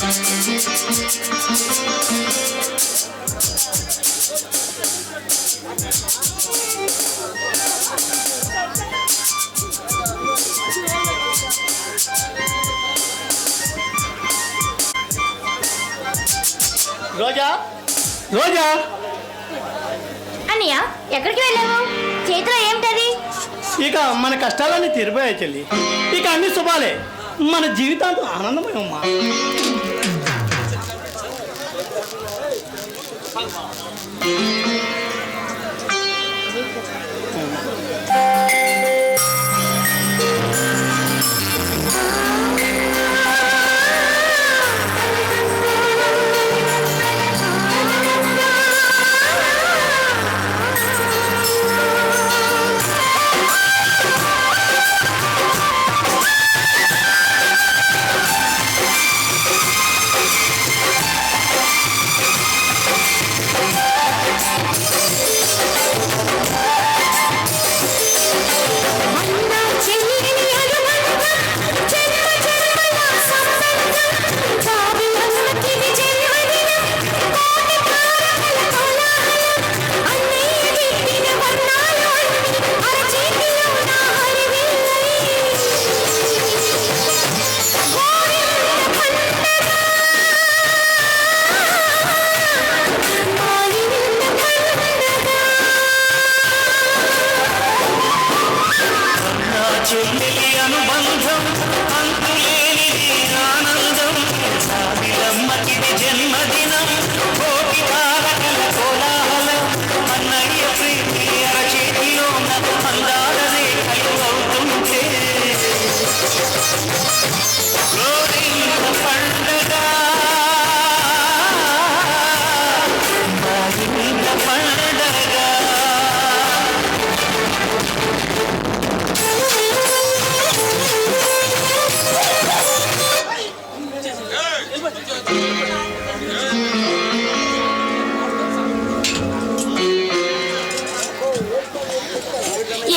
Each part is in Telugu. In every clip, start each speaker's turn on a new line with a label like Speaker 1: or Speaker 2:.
Speaker 1: రోజా, రోజా
Speaker 2: అన్నయ్య ఎక్కడికి వెళ్ళావు? చేతిలో ఏమిటది?
Speaker 1: ఇక మన కష్టాలన్నీ తీరిపోయాయి చెల్లి. ఇక అన్ని శుభాలే. మన జీవితాంతం ఆనందమయమ్మా.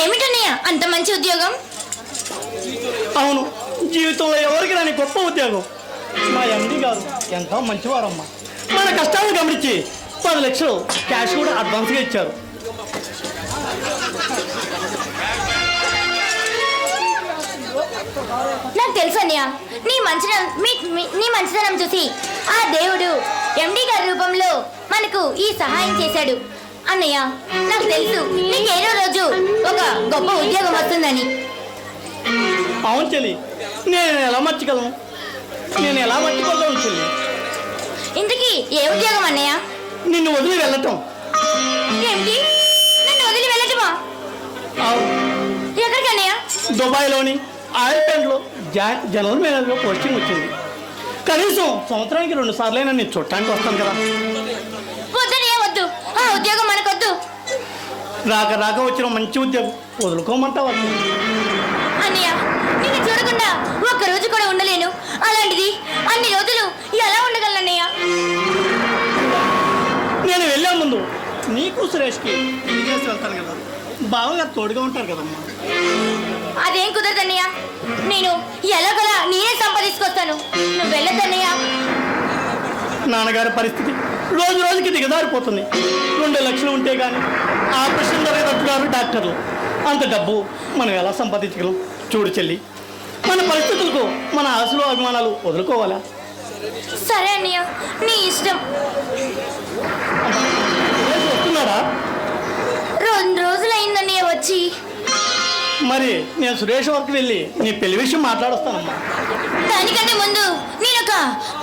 Speaker 2: ఏమిటన్నయ్య అంత మంచి ఉద్యోగం?
Speaker 1: అవును, జీవితంలో ఎవరికి రాని గొప్ప ఉద్యోగం. మా ఎండి గారు ఎంతో మంచివారమ్మా. మన కష్టాలను గమనించి 10 లక్షలు క్యాష్ కూడా అడ్వాన్స్గా ఇచ్చారు.
Speaker 2: నాకు తెలుసు అన్నయ్య, నీ మంచితనం చూసి ఆ దేవుడు ఎండి గారి రూపంలో మనకు ఈ సహాయం చేశాడు. అన్నయ్య నాకు తెలుసు నీకు ఏదో రోజు ఒక గొప్ప ఉద్యోగం వస్తుందని.
Speaker 1: అవును చెల్లి, నేను ఎలా మర్చిపోగలను చెల్లి?
Speaker 2: ఇంతకీ ఏ ఉద్యోగం అన్నయ్య?
Speaker 1: నిన్ను వదిలి వెళ్ళటం.
Speaker 2: ఏమిటి, నన్ను వదిలి వెళ్ళటమా? ఎక్కడికి అన్నయ్య?
Speaker 1: దుబాయ్లోని ఆయిల్ ప్లాంట్లో జనరల్ మేనేజర్గా పోస్టింగ్ వచ్చింది. కనీసం సంవత్సరానికి 2 సార్లైనా నేను చూడటానికి వస్తాను కదా.
Speaker 2: వద్దనయ్య, వద్దు. ఆ ఉద్యోగం మనకొద్దు.
Speaker 1: రాక వచ్చిన మంచి ఉద్యోగం వదులుకోమంటావా?
Speaker 2: అన్నయ్య నిన్ను చూడకుండా ఒక్క రోజు కూడా ఉండలేను. అలాంటిది అన్ని రోజులు ఎలా ఉండగలను అన్నయ్య?
Speaker 1: నేను వెళ్ళే ముందు నీకు సురేష్కి పెళ్లి చేసి వెళ్తాను కదా, బావగారు తోడుగా ఉంటారు కదమ్మా.
Speaker 2: అదేం కుదరదన్నయ్య, నేను ఎలాగోలా నేనే సంపాదించుకొస్తాను. నువ్వు వెళ్ళొద్దన్నయ్య.
Speaker 1: నాన్నగారి పరిస్థితి రోజుకి దిగజారిపోతుంది. 2 లక్షలు ఉంటే కానీ ఆపరేషన్ జరగదట్టుగారు డాక్టర్లు. అంత డబ్బు మనం ఎలా సంపాదించగలం? చూడు చెల్లి, మన పరిస్థితులకు మన ఆశలు అభిమానాలు వదులుకోవాలా?
Speaker 2: సరే అన్నయ్య, నీ ఇష్టం.
Speaker 1: వస్తున్నాడా?
Speaker 2: 2 రోజులైందన్నయ్య వచ్చి.
Speaker 1: మరి నేను సురేష్ వరకు వెళ్ళి నీ పెళ్లి విషయం మాట్లాడొస్తానమ్మా.
Speaker 2: దానికంటే ముందు నేను ఒక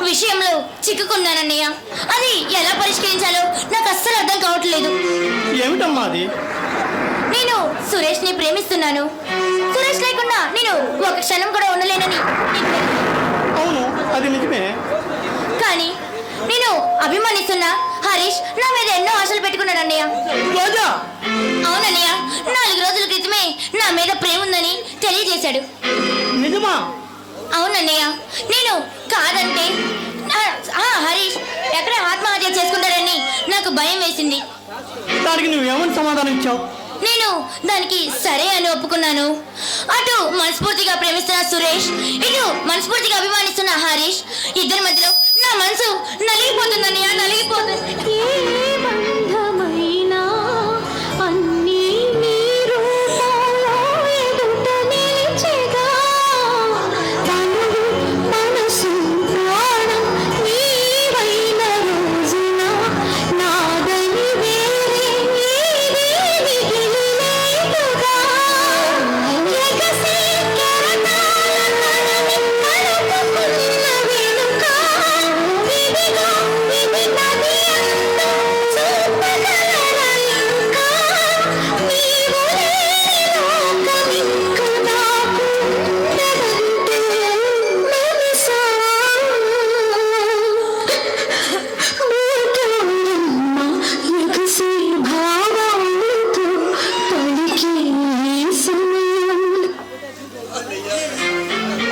Speaker 2: విషయంలో చిక్కుకున్నానన్నయ్య. అది ఎలా పరిష్కరించాలో నాకు అస్సలు అర్థం కావట్లేదు.
Speaker 1: ఏమిటమ్మా అది?
Speaker 2: నేను సురేష్ని ప్రేమిస్తున్నాను. సురేష్ లేకుండా నేను ఒక క్షణం కూడా ఉండలేనని.
Speaker 1: అవును, అది నిజమే.
Speaker 2: కానీ నేను అభిమానిస్తున్న హరీష్ నా మీద ఎన్నో ఆశలు పెట్టుకున్నాడు అన్నయ్య. అవునన్నయ్య, 4 రోజుల క్రితమే నా మీద ప్రేమ ఉందని తెలియజేశాడు.
Speaker 1: నిజమా?
Speaker 2: అవునన్నయ్య, నేను కాదంటే హరీష్ ఎక్కడ ఆత్మహత్య చేసుకుంటాడని నాకు భయం వేసింది.
Speaker 1: దానికి నువ్వేమని సమాధానం ఇచ్చావు?
Speaker 2: నేను దానికి సరే అని ఒప్పుకున్నాను. అటు మనస్ఫూర్తిగా ప్రేమిస్తున్న సురేష్, ఇటు మనస్ఫూర్తిగా అభిమానిస్తున్న హరీష్, ఇద్దరి మధ్యలో నలిగిపోతుంది అన్నయ్య, నలిగిపోతుంది.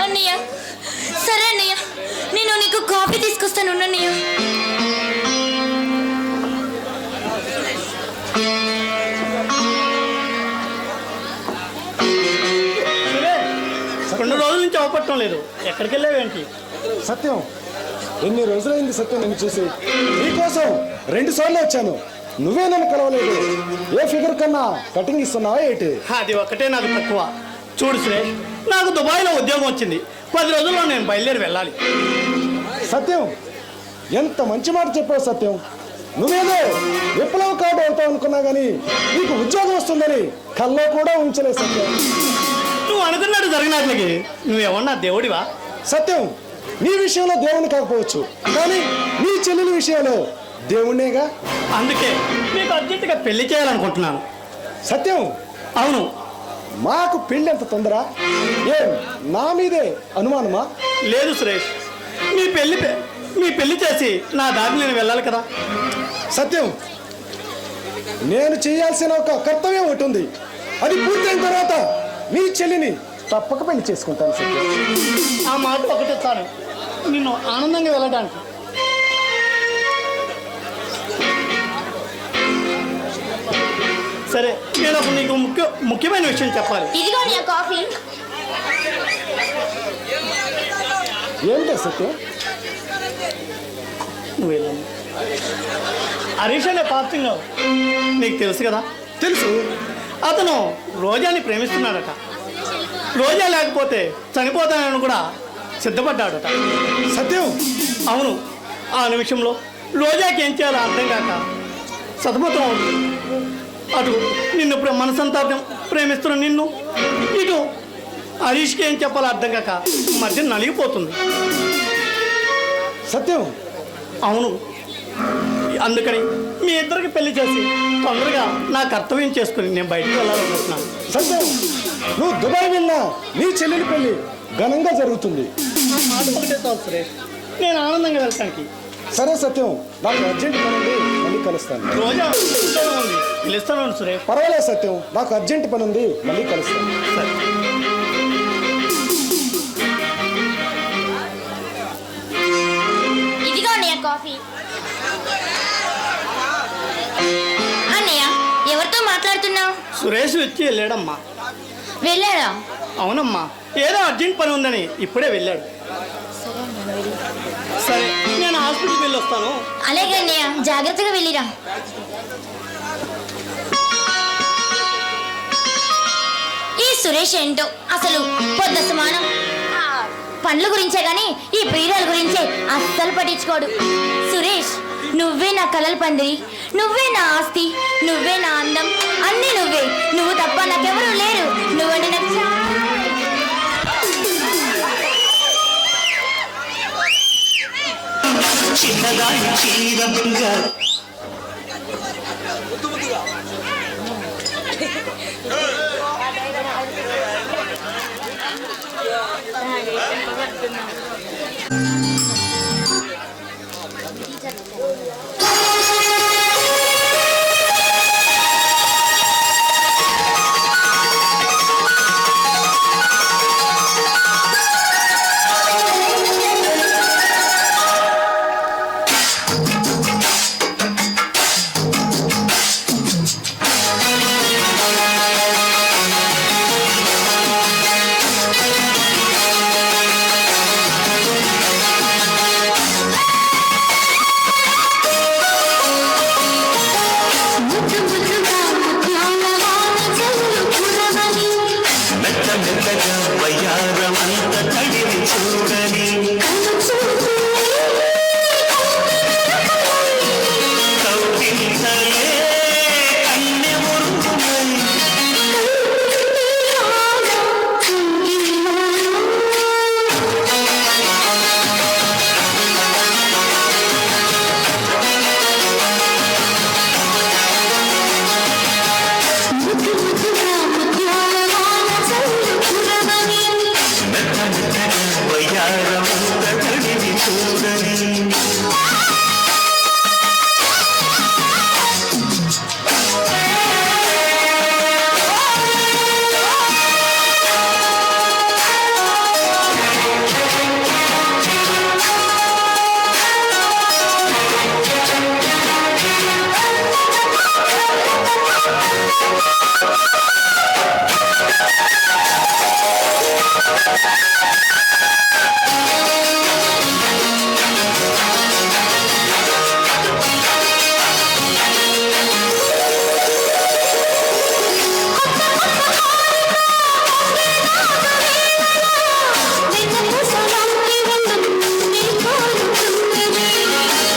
Speaker 2: అన్నయ్య, సరే అన్నయ్య, నేను నీకు కాఫీ తీసుకొస్తాను అన్నయ్య.
Speaker 1: రెండు రోజుల నుంచి అవపట్టం లేదు. ఎక్కడికి వెళ్ళావేంటి?
Speaker 3: సత్యం, ఎన్ని రోజులైంది సత్యం నేను చూసి. నీకోసం 2 సార్లు వచ్చాను, నువ్వే నన్ను కలవలేదు. ఏ ఫిగర్ కన్నా కటింగ్ ఇస్తున్నావా ఏంటి?
Speaker 1: అది ఒక్కటే నాకు తక్కువ. చూడు సురేష్, నాకు దుబాయ్లో ఉద్యోగం వచ్చింది. 10 రోజుల్లో నేను బయలుదేరి వెళ్ళాలి.
Speaker 3: సత్యం, ఎంత మంచి మాట చెప్పావు సత్యం. నువ్వేదో విప్లవకారుడు అవుతావు అనుకున్నా కానీ నీకు ఉద్యోగం వస్తుందని కల్లో కూడా ఉంచలేదు సత్యం.
Speaker 1: నువ్వు అనుకున్నాడు జరిగినట్లకి నువ్వేమన్నా దేవుడివా?
Speaker 3: సత్యం, నీ విషయంలో దేవుని కాకపోవచ్చు, కానీ నీ చెల్లెలి విషయంలో దేవుణ్ణేగా.
Speaker 1: అందుకే నీకు అర్జెంటుగా పెళ్లి చేయాలనుకుంటున్నాను.
Speaker 3: సత్యం,
Speaker 1: అవును.
Speaker 3: మాకు పెళ్ళి ఎంత తొందర? ఏం నా మీదే అనుమానమా?
Speaker 1: లేదు సురేష్, మీ పెళ్లి చేసి నా దారి నేను వెళ్ళాలి కదా.
Speaker 3: సత్యం, నేను చేయాల్సిన ఒక కర్తవ్యం ఒకటి ఉంది. అది పూర్తయిన తర్వాత నీ చెల్లిని తప్పక పెళ్లి చేసుకుంటాను సత్యం.
Speaker 1: ఆ మాట ఒకటే చాలు నిన్ను ఆనందంగా వెళ్ళడానికి. సరే, నేను ఒక నీకు ముఖ్యమైన విషయం చెప్పాలి.
Speaker 2: ఇదిగో నీ కాఫీ.
Speaker 3: ఏంటో సత్యం?
Speaker 1: నువ్వు వెళ్ళాను. హరీష్ అనే పాత్రంగా నీకు తెలుసు కదా?
Speaker 3: తెలుసు.
Speaker 1: అతను రోజాని ప్రేమిస్తున్నాడట. రోజా లేకపోతే చనిపోతానని కూడా సిద్ధపడ్డాడట.
Speaker 3: సత్యం,
Speaker 1: అవును. ఆ నిమిషంలో రోజాకి ఏం చేయాలో అర్థం కాక సతమతం అవుతుంది. అటు నిన్ను మనసంతా ప్రేమిస్తున్న నిన్ను, ఇటు హరీష్కి ఏం చెప్పాలో అర్థం కాక మధ్య నలిగిపోతుంది.
Speaker 3: సత్యం,
Speaker 1: అవును. అందుకని మీ ఇద్దరికి పెళ్లి చేసి తొందరగా నా కర్తవ్యం చేసుకుని నేను బయటికి వెళ్ళాలనుకుంటున్నాను.
Speaker 3: సత్యం, నువ్వు దుబాయ్ వెళ్ళినా నీ చెల్లెలి పెళ్లి ఘనంగా జరుగుతుంది.
Speaker 1: మాట ఒకటే చాలు సురేష్, నేను ఆనందంగా వెళ్తానికి.
Speaker 3: సరే సత్యం, నాకు అర్జెంట్ పని ఉంది, మళ్ళీ కలుస్తాను.
Speaker 1: రోజా ఇంట్లోనే ఉంది, పిలుస్తాను సురేష్.
Speaker 3: పర్వాలేదు సత్యం, నాకు అర్జెంట్ పని ఉంది, మళ్ళీ కలుస్తాను.
Speaker 1: సరే.
Speaker 2: ఇదిగో అన్నయ్య కాఫీ. అన్నయ్య, ఎవరితో మాట్లాడుతున్నావు?
Speaker 1: సురేష్ వచ్చి వెళ్ళాడమ్మా.
Speaker 2: వెళ్ళాడా?
Speaker 1: అవునమ్మా, ఏదో అర్జెంట్ పని ఉందని ఇప్పుడే వెళ్ళాడు. సరే, నేను హాస్పిటల్కి వెళ్ళి వస్తాను.
Speaker 2: అలాగే అన్నయ్య, జాగ్రత్తగా వెళ్ళిరా. ఈ సురేష్ ఏంటో అసలు పొద్దు సమానం పండ్ల గురించే గాని ఈ ప్రియురాల గురించే అస్సలు పట్టించుకోడు. సురేష్, నువ్వే నా కలల పందిరి, నువ్వే నా ఆస్తి, నువ్వే నా అందం, అన్నీ నువ్వే. నువ్వు తప్ప నాకెవరూ లేరు. నువ్వంటే నాకు
Speaker 4: చిన్నదాని చీరముగా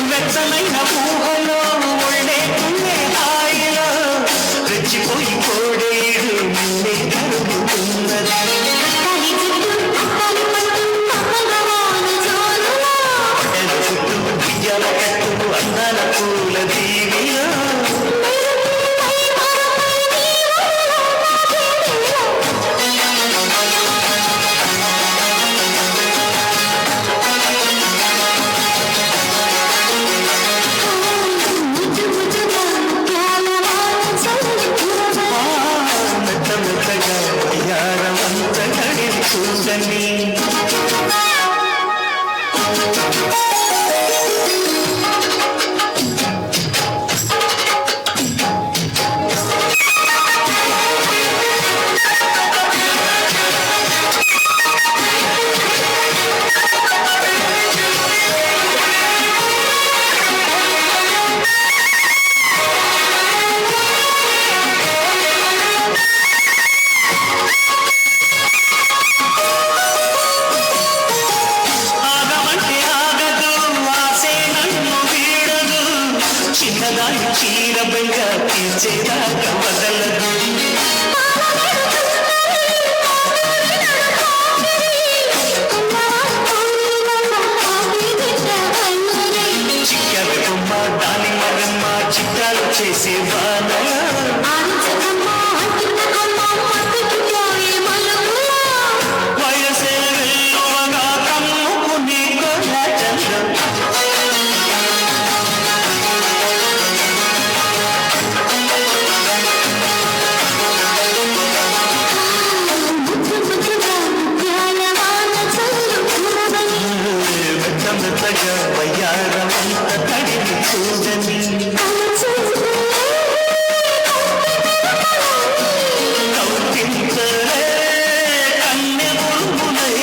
Speaker 4: వెచ్చనైన ఊహలో ఒళ్ళే తుళ్ళే హాయిలో రెచ్చిపోయి కోడేరు నిన్నే కలుగుతున్నది పొట్టెల చుట్టూ బియ్యాల కట్టు అందాల పూల దీవిలో మెత్త మెత్తగా వయ్యారమంత కడిగి చూడని ఆగమంటే ఆగదు ఆసే నన్ను వీడదు చిన్నదాని చీర బెంగ తీర్చేదాకా వదలదు చిక్కల బొమ్మ దాని మగమ్మ చిత్రాలు చేసే వానల వయసే వెల్లువగా కమ్ముకుని కొల్ల చంద్రం మెత్త మెత్తగా వయ్యారమంత తడిని చూడని కౌతించలే కన్నె బుల్బులై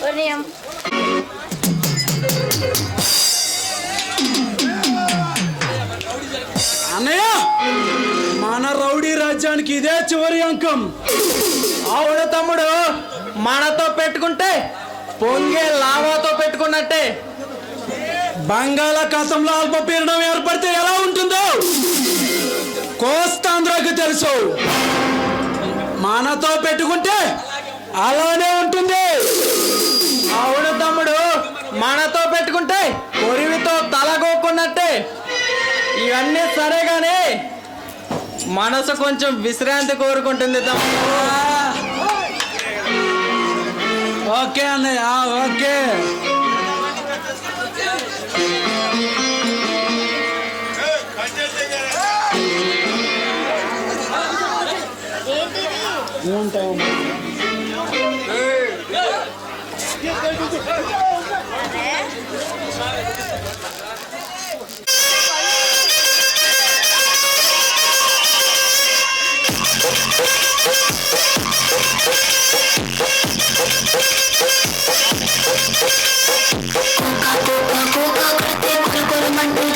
Speaker 2: ఉదయం
Speaker 5: అన్నయ్య మన రౌడీ రాజ్యానికి ఇదే చివరి అంకం. ఆవిడ తమ్ముడు మనతో పెట్టుకుంటే పొంగే లావాతో పెట్టుకున్నట్టే. బంగాళాఖాతంలో అల్పపీడనం ఏర్పడితే ఎలా ఉంటుందో కోస్తాంధ్రకు తెలుసు. మనతో పెట్టుకుంటే అలానే ఉంటుంది. ఆవిడ తమ్ముడు మనతో పెట్టుకుంటే కొరివితో తలగోకున్నట్టే. ఇవన్నీ సరే గానీ మనసు కొంచెం విశ్రాంతి కోరుకుంటుంది తమ్ముడు. ఓకే అన్నయ్య, ఓకే.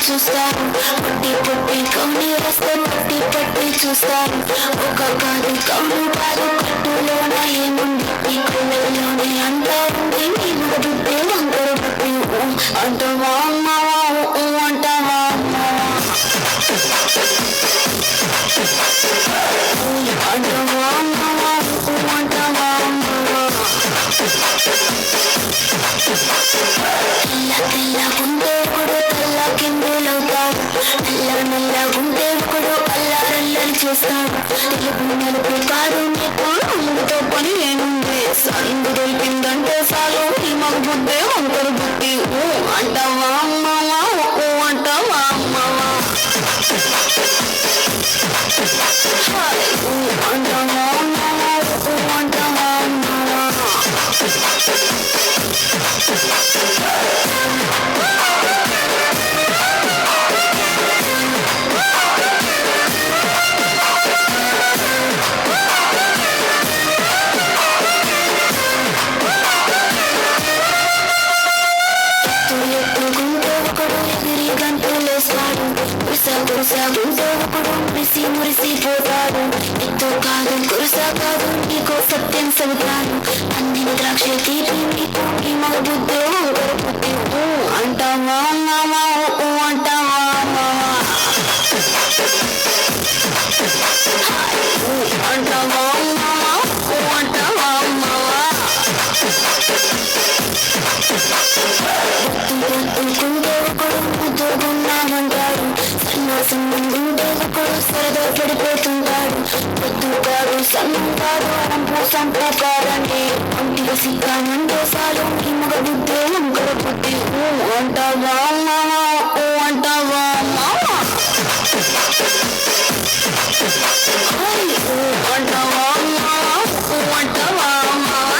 Speaker 6: చూస్తారు పట్టి పట్టి కౌని వస్తే పట్టి పట్టి చూస్తారు. ఒక కాదు కౌలు కాదు కట్టులోన ఏముంది ఈ కళ్ళలోనే అంతా ఉంది. నీకు దుడ్డే వంకరు పట్టి అంటావా అమ్మావా అంటావా అమ్మావా అంటావా అమ్మావా అంటావా అమ్మావా. తెల్లగుంటే కూడా తెల్ల కిందులవుతాడు. నల్లగుంటే కూడా అల్లారల్లని చేస్తాడు. తెలుగు నలుపు కాదు నీకు అమ్ముతో పని ఏముంది. సందు దొరికిందంటే చాలు ఈ మగ బుడ్డే వంకరు బుద్ధి అంటావా అమ్మావా అంటావా అమ్మావా అంటావా అమ్మావా అంటావా అమ్మావా. ఎత్తు ఎత్తుకుంటూ ఒకడు ఎగిరి గంతులేస్తాడు కురుసాగుంటూ ఒకడు మురిసిపోతాడు ఎత్తు కాదు కురుస కాదు నీకో సత్యం చెబుతాను అందిన ద్రాక్ష తీపి నీకు ఈ మగ బుద్ధి అంటావా మామా అంటావా మామా అంటావా మామా అంటావా మామా కుంటే ఒకడు ముద్దుగున్నామంటాడు సన్యాసం గుంటే ఒకడు సరదా పడిపోతుంటాడు పొద్దుగాడు సన్నుంటాడు అరంపు సంపుకారండి ఒంటిగా సిగ్గామంటే చాలు ఈ మగ బుద్ధి వంకర బుద్ధి అంటావా మామా అంటావా మామా అంటావా మామా అంటావా మామా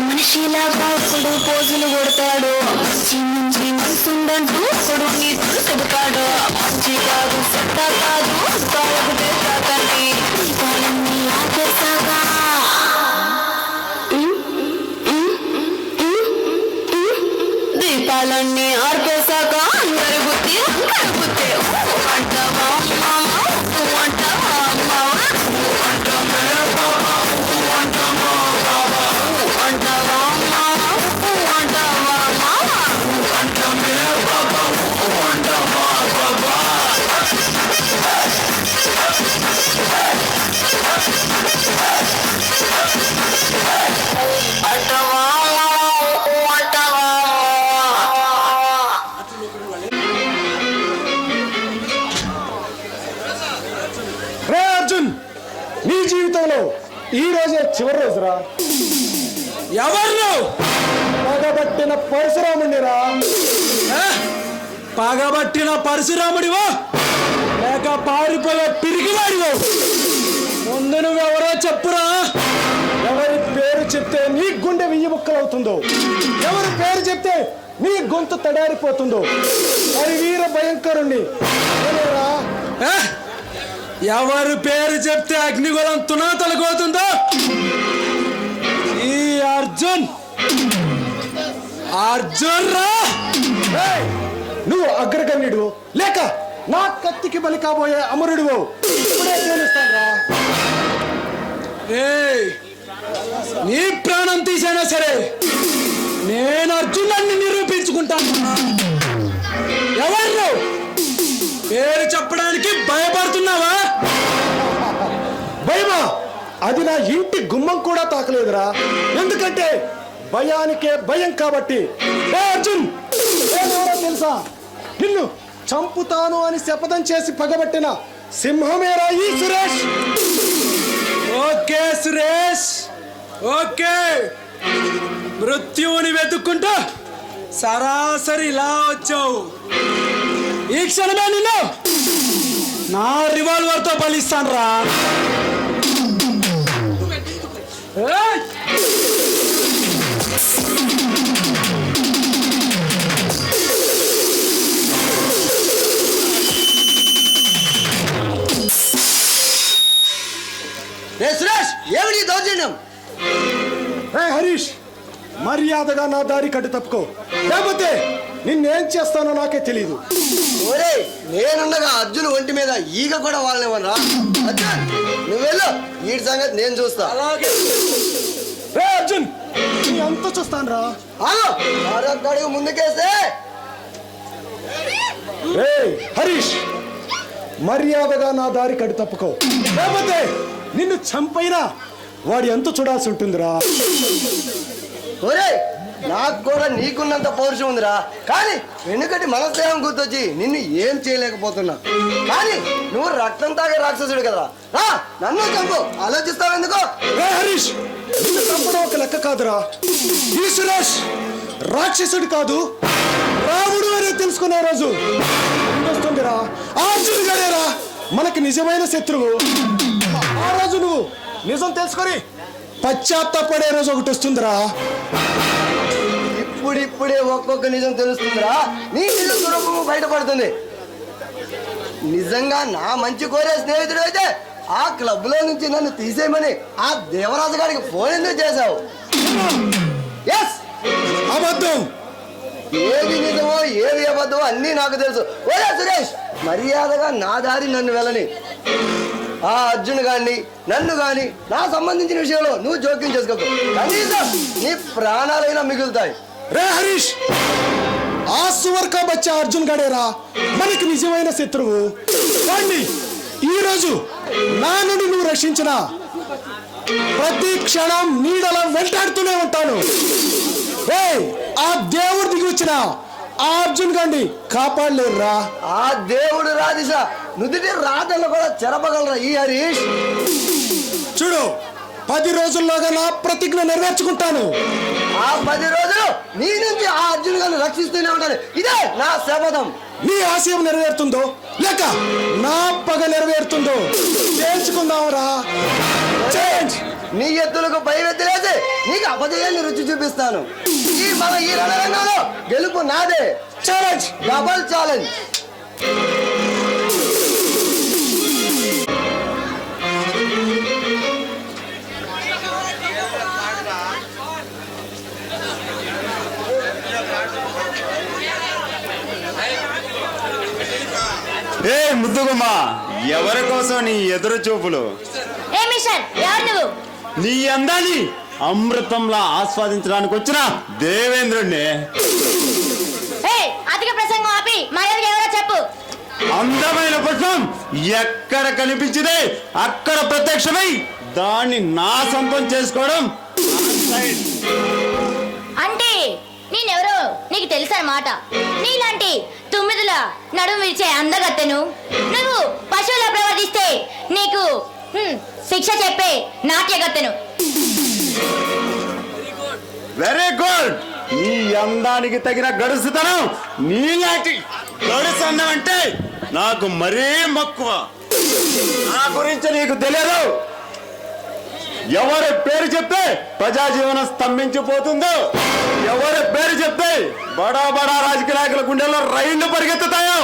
Speaker 6: మనిషిలాగా ఒకడు పోజులు కొడతాడు మంచి మంచి మనసుండంటూ ఒకడు నీతులు చెబుతాడు మంచి కాదు సత్త కాదు ఒకటే కాకండి దీపాలన్నీ ఆపేసాగా దీపాలన్నీ ఆర్పేశాక అందరి బుద్ధి అంటావా మామా అంటావా మామా అంటావా మామా అంటావా మామా అంటావా అంటావా
Speaker 3: రే అర్జున్, నీ జీవితంలో ఈ రోజే చివరి రోజురా.
Speaker 5: ఎవరు
Speaker 3: పగబట్టిన పరశురాముడిరా.
Speaker 5: పగబట్టిన పరశురాముడివో లేక పారిపోయే పిరిగివాడివో ముందు నువ్వెవరో చెప్పురా.
Speaker 3: ఎవరి పేరు చెప్తే నీ గుండె వెయ్యి ముక్కలవుతుందో, ఎవరి పేరు చెప్తే నీ గొంతు తడారిపోతుందో మరి వీర భయంకరుణ్ణి నేనేరా.
Speaker 5: ఏ? ఎవరి పేరు చెప్తే అగ్నిగోళం తునాతలగోతుందో ఈ అర్జున్ రా.
Speaker 3: ఏయ్, నువ్వు అగ్రగణ్యుడు లేక నా కత్తికి బలి కాబోయే అమరుడువు. ఇప్పుడే తేలుస్తానురా.
Speaker 5: ఏయ్, నీ ప్రాణం తీసైనా సరే నేను అర్జునాన్ని నిరూపించుకుంటాను. ఎవరు పేరు చెప్పడానికి భయపడుతున్నావా?
Speaker 3: భయమా? అది నా ఇంటి గుమ్మం కూడా తాకలేదురా. ఎందుకంటే భయానికే భయం కాబట్టి. ఏ అర్జున్, నేనెవరో తెలుసా? నిన్ను చంపుతాను అని శపథం చేసి పగబట్టిన సింహమేరా ఈ సురేష్.
Speaker 5: Okay Suresh, okay. మృత్యువుని వెతుక్కుంటూ సరాసరి ఇలా వచ్చావు. ఈ క్షణమే నిన్ను నా రివాల్వర్తో బలిస్తాను రా.
Speaker 7: సురేష్, ఏమిటి దౌర్జన్యం?
Speaker 3: ఏ హరీష్, మర్యాదగా నా దారి కట్టు తప్పుకో, లేకపోతే నిన్నేం చేస్తానో నాకే తెలియదు.
Speaker 7: ఒరే, నేనుండగా అర్జున్ ఒంటి మీద ఈగ కూడా వాళ్ళనివ్వనరా. అర్జున్, నువ్వు వెళ్ళు, వీటి సంగతి నేను చూస్తా.
Speaker 3: రే అర్జున్, నీ అంత చూస్తాను రా.
Speaker 7: అడుగు ముందుకేస్తే.
Speaker 3: రే హరీష్, మర్యాదగా నా దారి కట్టు తప్పుకో, లేకపోతే నిన్ను చంపైనా వాడి ఎంత చూడాల్సి ఉంటుందిరా.
Speaker 7: ఒరే, నాకు కూడా నీకున్నంత పౌరుషం ఉందిరా. కానీ వెనుకటి మనస్నేహం గుర్తొచ్చి నిన్ను ఏం చేయలేకపోతున్నా. కానీ నువ్వు రక్తం తాగే రాక్షసుడు కదా, రా నన్ను చంపు. ఆలోచిస్తావు ఎందుకో?
Speaker 3: రే హరీష్, నిన్ను చంపడం ఒక లెక్క కాదురా. ఈ సురేష్ రాక్షసుడు కాదు, రాముడు అని తెలుసుకునే రోజు వస్తుందిరా. ఆ అర్జున్ గడేరా మనకి నిజమైన శత్రువు. ఆ రోజు నువ్వు నిజం తెలుసుకొని పశ్చాత్తాపడే రోజు ఒకటి వస్తుందిరా.
Speaker 7: ఇప్పుడిప్పుడే ఒక్కొక్క నిజం తెలుస్తుందిరా. నీ నిజ స్వరూపము బయటపడుతుంది. నిజంగా నా మంచి కోరే స్నేహితుడు అయితే ఆ క్లబ్ లో నుంచి నన్ను తీసేయమని ఆ దేవరాజు గారికి ఫోన్ ఎందుకు చేశావు? ఎస్,
Speaker 3: అబద్ధం.
Speaker 7: ఏది నిజమో ఏది అబద్ధమో అన్నీ నాకు తెలుసు. ఓరే సురేష్, మర్యాదగా నా దారి నన్ను వెళ్ళని. ఆ అర్జున్ గాని నన్ను గాని నా సంబంధించిన విషయంలో నువ్వు జోక్యం చేసుకోకు. కనీసం నీ ప్రాణాలైనా మిగులుతాయి.
Speaker 3: రే హరీష్, ఆ సువర్క బచ్చా అర్జున్ గడేరా మనకి నిజమైన శత్రువు. వాణ్ణి ఈ రోజు నా నుండి నువ్వు రక్షించిన ప్రతి క్షణం నీడలా వెంటాడుతూనే ఉంటాను. ఆ దేవుడు దిగి వచ్చిన ఆ అర్జున్ గాండి కాపాడలేరురా.
Speaker 7: ఆ దేవుడు రాదిశ నుదుటి రాతలు కూడా చెరపగలరా ఈ హరీష్?
Speaker 3: చూడు, 10 రోజుల్లోగా నా ప్రతిజ్ఞ నెరవేర్చుకుంటాను.
Speaker 7: ఆ 10 రోజులు నీ నుంచి ఆ అర్జున్ గారిని రక్షిస్తూనే ఉంటాను. ఇదే నా శపథం.
Speaker 3: నీ ఆశయం నెరవేరుతుందో లేక నా పగ నెరవేరుతుందో తేల్చుకుందాంరా.
Speaker 7: నీ ఎత్తులకు పై ఎత్తులేసి నీకు అపజయాన్ని రుచి చూపిస్తాను. ఈ రణరంగంలో గెలుపు నాదే. Challenge, double challenge.
Speaker 8: ఏ ముద్దుగుమ్మ, ఎవరి కోసం నీ ఎదురు చూపులు?
Speaker 2: ఏ మిషన్, ఎవరు నువ్వు?
Speaker 8: నీ అందాన్ని అమృతంలా ఆస్వాదించడానికి వచ్చిన దేవేంద్రుణ్ణి.
Speaker 2: అధిక ప్రసంగం ఆపి మర్యాదగా ఎవరో చెప్పు.
Speaker 8: అందమైన పుష్పం ఎక్కడ కనిపించింది అక్కడ ప్రత్యక్షమై దాన్ని నా సొంతం చేసుకోవడం
Speaker 2: అంటే నేనెవరో నీకు తెలుసన్నమాట. నీలాంటి తుమ్మిదుల నడుము విరిచే అందగత్తెను నువ్వు పశువులా ప్రవర్తిస్తే నీకు శిక్ష చెప్పే నాట్యగత్తెను.
Speaker 8: Very good. నీ అందానికి తగిన గడుసుతనం, నీలాంటి గడుసు అందం అంటే నాకు మరీ మక్కువ. నా గురించి నీకు తెలియదు. ఎవరి పేరు చెప్తే ప్రజా జీవనం స్తంభించిపోతుందో, ఎవరి పేరు చెప్తే బడా బడా రాజకీయ నాయకుల గుండెల్లో రైళ్లు పరిగెత్తుతాయో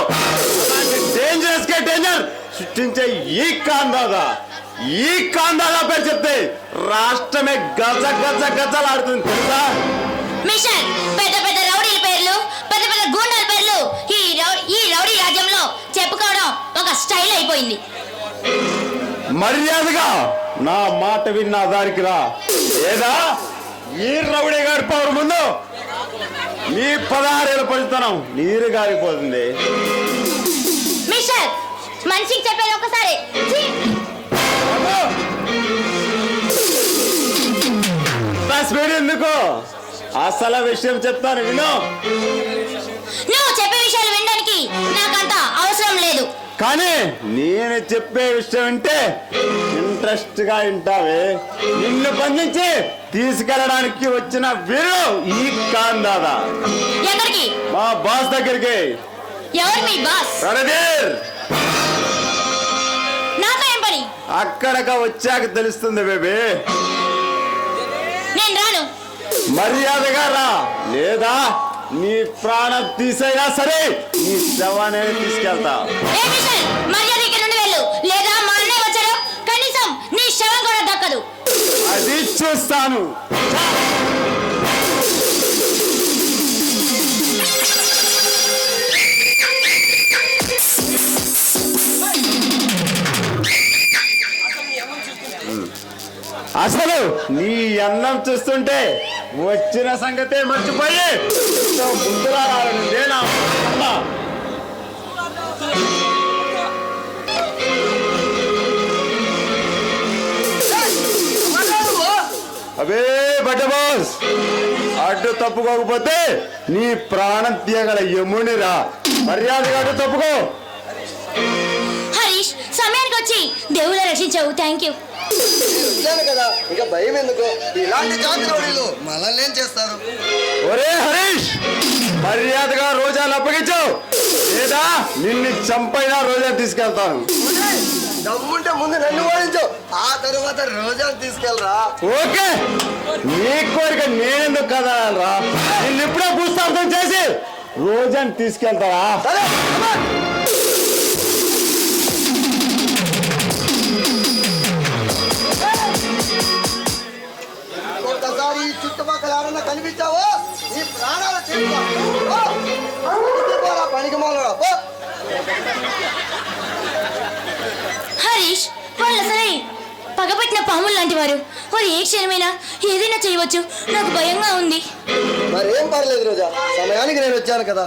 Speaker 8: డేంజరస్ కే డేంజర్ సృష్టించే ఈ కాందాదా పేరు చెప్తే రాష్ట్రమే గజ గజ గజలాడుతుంది తెలుసా?
Speaker 2: మిషన్, పెద్ద పెద్ద రౌడీల పేర్లు, పెద్ద పెద్ద గూండాల పేర్లు ఈ రౌడీ రాజ్యంలో చెప్పుకోవడం ఒక స్టైల్ అయిపోయింది.
Speaker 8: మర్యాదగా నా మాట విన్న దానికి రా, లేదా ఈ రౌడీ గారి పవర్ ముందు నీ 16 ఏళ్ళ పడుతున్నాం నీరు గారిపోతుంది.
Speaker 2: మిషన్, మనిషికి చెప్పేది ఒకసారి.
Speaker 8: స్పీడ్ ఎందుకు? అసలు విషయం చెప్తాను విను.
Speaker 2: నువ్వు చెప్పే విషయాలు వినడానికి నాకంత అవసరం లేదు.
Speaker 8: కానీ నేను చెప్పే విషయం వింటే ఇంట్రెస్ట్ గా వింటావే. నిన్ను బంధించి తీసుకెళ్ళడానికి వచ్చిన వీరు ఈ కాందాదా.
Speaker 2: ఎక్కడికి?
Speaker 8: మా బాస్ దగ్గరికి.
Speaker 2: ఎవరు మీ బాస్?
Speaker 8: రణధీర్.
Speaker 2: నాతో ఏం పని?
Speaker 8: అక్కడక వచ్చాక తెలుస్తుంది బేబీ.
Speaker 2: నేను రాను.
Speaker 8: మర్యాదగా రా, లేదా నీ ప్రాణం తీసైనా సరే నీ శవాన్ని తీసుకెళ్తా.
Speaker 2: ఏ మిషన్, మర్యాద ఇక్కడ నుండి వెళ్ళు, లేదా మా అన్నయ్య వచ్చాడు కనీసం నీ శవం కూడా దక్కదు.
Speaker 8: అది చూస్తాను. అసలు నీ అన్నం చూస్తుంటే వచ్చిన సంగతే మర్చిపోయి ముందులా రాలేనా? అవే బట్ట బాస్, అడ్డు తప్పుకోకపోతే నీ ప్రాణం తీయగల యమునిరా. మర్యాదగా అడ్డు తప్పుకో.
Speaker 2: హరీష్, సమయానికి వచ్చి దేవుళ్ళ రక్షించావు. Thank you.
Speaker 7: వచ్చాను కదా, ఇక భయం ఎందుకు? ఇలాంటి జాతి రౌడీలు మనల్ని ఏం చేస్తారు?
Speaker 8: ఒరే హరీష్, మర్యాదగా రోజాలు అప్పగించు. లేదా నిన్ను చంపైనా రోజా తీసుకెళ్తాను.
Speaker 7: దమ్ముంటే ముందు నన్ను ఓడించు, ఆ తరువాత రోజాను తీసుకెళ్ళరా.
Speaker 8: ఓకే, నీ కోరిక నేనెందుకు కదా రా. నిన్ను ఇప్పుడే భూస్థాపితం చేసి రోజాని తీసుకెళ్తారా?
Speaker 7: సరే, come on. ఒక్కసారి ఈ చుట్టుపక్కల ఎవరన్నా కనిపించావో నీ ప్రాణాలు తీసుకోరా పనికి మాలోడా.
Speaker 2: హరీష్, వాళ్ళు అసలే పగపట్టిన పాములు లాంటి వారు. వారు ఏ క్షణమైనా ఏదైనా చేయవచ్చు. నాకు భయంగా ఉంది.
Speaker 7: మరేం పర్లేదు రోజా, సమయానికి నేను వచ్చాను కదా.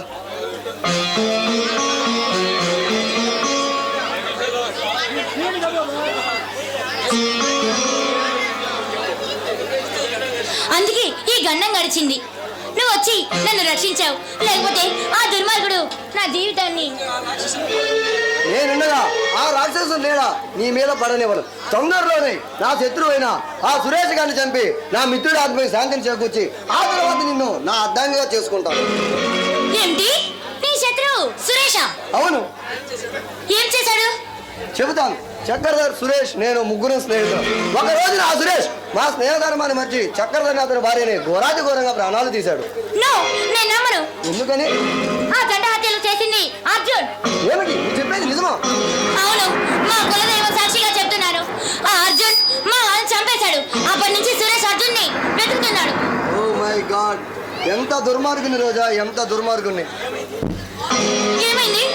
Speaker 2: అందుకే ఈ గండం గడిచింది. నువ్వు వచ్చి నన్ను రక్షించావు. లేకపోతే ఆ దుర్మార్గుడు నా జీవితాన్ని.
Speaker 7: నేనుండగా ఆ రాక్షసుడు లేడా నీ మీద పడనివ్వను. తొందరలోనే నా శత్రువైన ఆ సురేష్ గారిని చంపి నా మిత్రుడి ఆత్మకి శాంతిని చేకూర్చి ఆ తర్వాత నిన్ను నా అర్ధంగా చేసుకుంటాను.
Speaker 2: ఏంటి? నీ శత్రువు సురేషా?
Speaker 7: అవును,
Speaker 2: ఏం చేశాడు?
Speaker 7: చెబుతాను. చక్రధర్, సురేష్, నేను ముగ్గురు స్నేహితులు. ఒక రోజున ఆ సురేష్ మా స్నేహధర్మాన్ని మర్చి చక్రధర్ అతని భార్యని ఘోరాతి ఘోరంగా ప్రాణాలు తీశాడు.
Speaker 2: నో, నేను నమ్మను.
Speaker 7: ఎందుకని?
Speaker 2: ఆ దండ హత్యలు చేసింది అర్జున్.
Speaker 7: ఏమిటి నువ్వు చెప్పేది నిజమా?
Speaker 2: అవును, మా కులదైవ సాక్షిగా చెప్తున్నాను. ఆ అర్జున్ మా వాళ్ళని చంపేశాడు. అప్పటి నుంచి సురేష్ అర్జున్ ని వెతుకుతున్నాడు.
Speaker 7: ఓ మై గాడ్, ఎంత దుర్మార్గుని రోజా, ఎంత దుర్మార్గుని.
Speaker 2: ఏమైంది?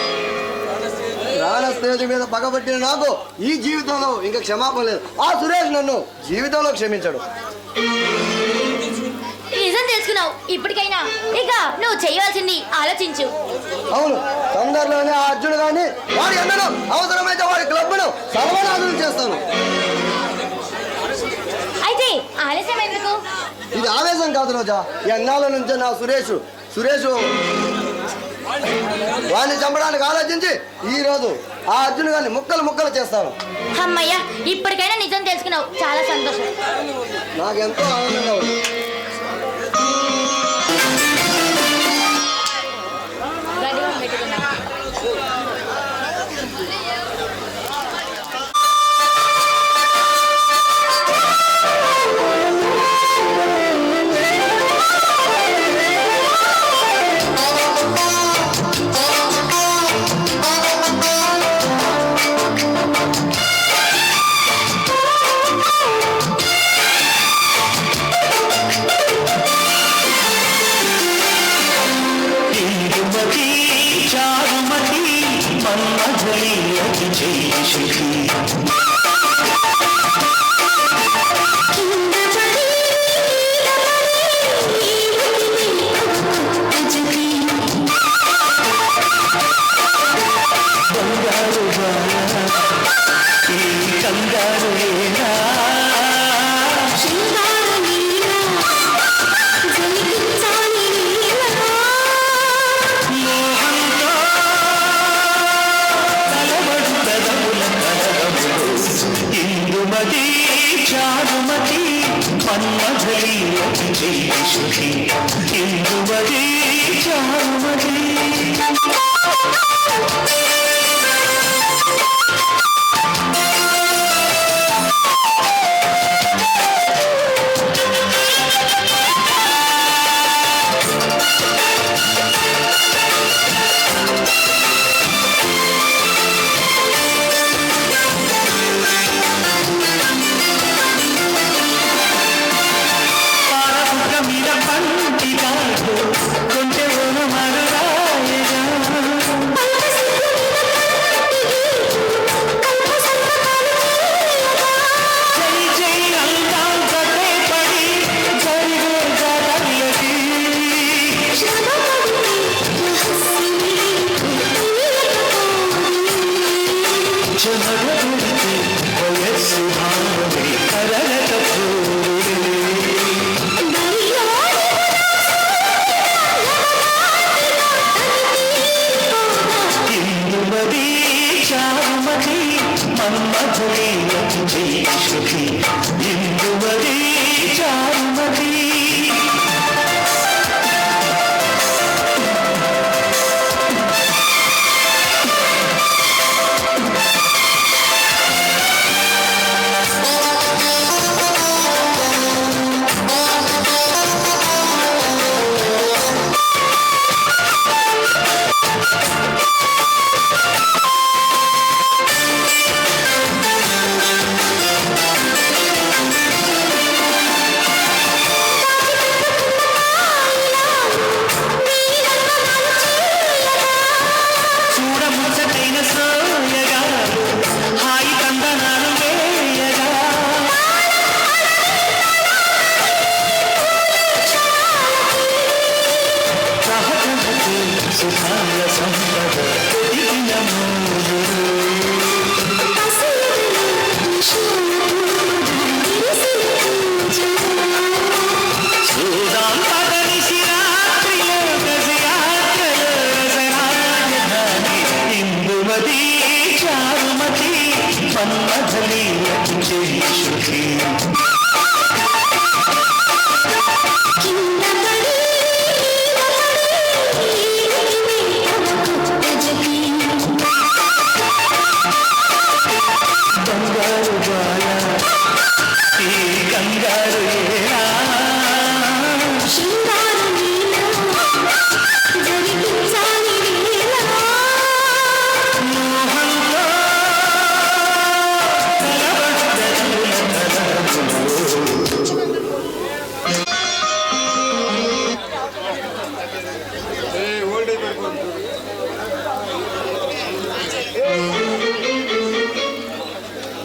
Speaker 7: ప్రాణ స్నేహితుడి మీద పగబట్టిన నాకు ఈ జీవితంలో ఇంకా క్షమాపణ లేదు. ఆ సురేష్ నన్ను జీవితంలో క్షమించాడు.
Speaker 2: నిజం తెలుసుకున్నావు. ఇప్పటికైనా ఇక నువ్వు చేయవలసింది ఆలోచించు.
Speaker 7: అవును, తొందరలోనే ఆ అర్జునుడు గాని వాడి అన్నను అవసరమైతే వాడి క్లబ్ను సర్వనాశనం చేస్తాను.
Speaker 2: అయితే ఆలస్యం ఎందుకు?
Speaker 7: ఇది ఆవేశం కాదు రోజా, ఎన్నాళ్ళ నుంచో నా సురేష్ వాడిని చంపడానికి ఆలోచించి ఈ రోజు ఆ అర్జున్ గారిని ముక్కలు ముక్కలు చేస్తాను.
Speaker 2: అమ్మయ్య, ఇప్పటికైనా నిజం తెలుసుకున్నావు. చాలా సంతోషం.
Speaker 7: నాకెంతో ఆనందంగా ఉంది.
Speaker 4: చారుమతి. చారుమతి మన్మథలి శృతి బంగారు బాల ఈ కంగారు ఏలా మోహంలో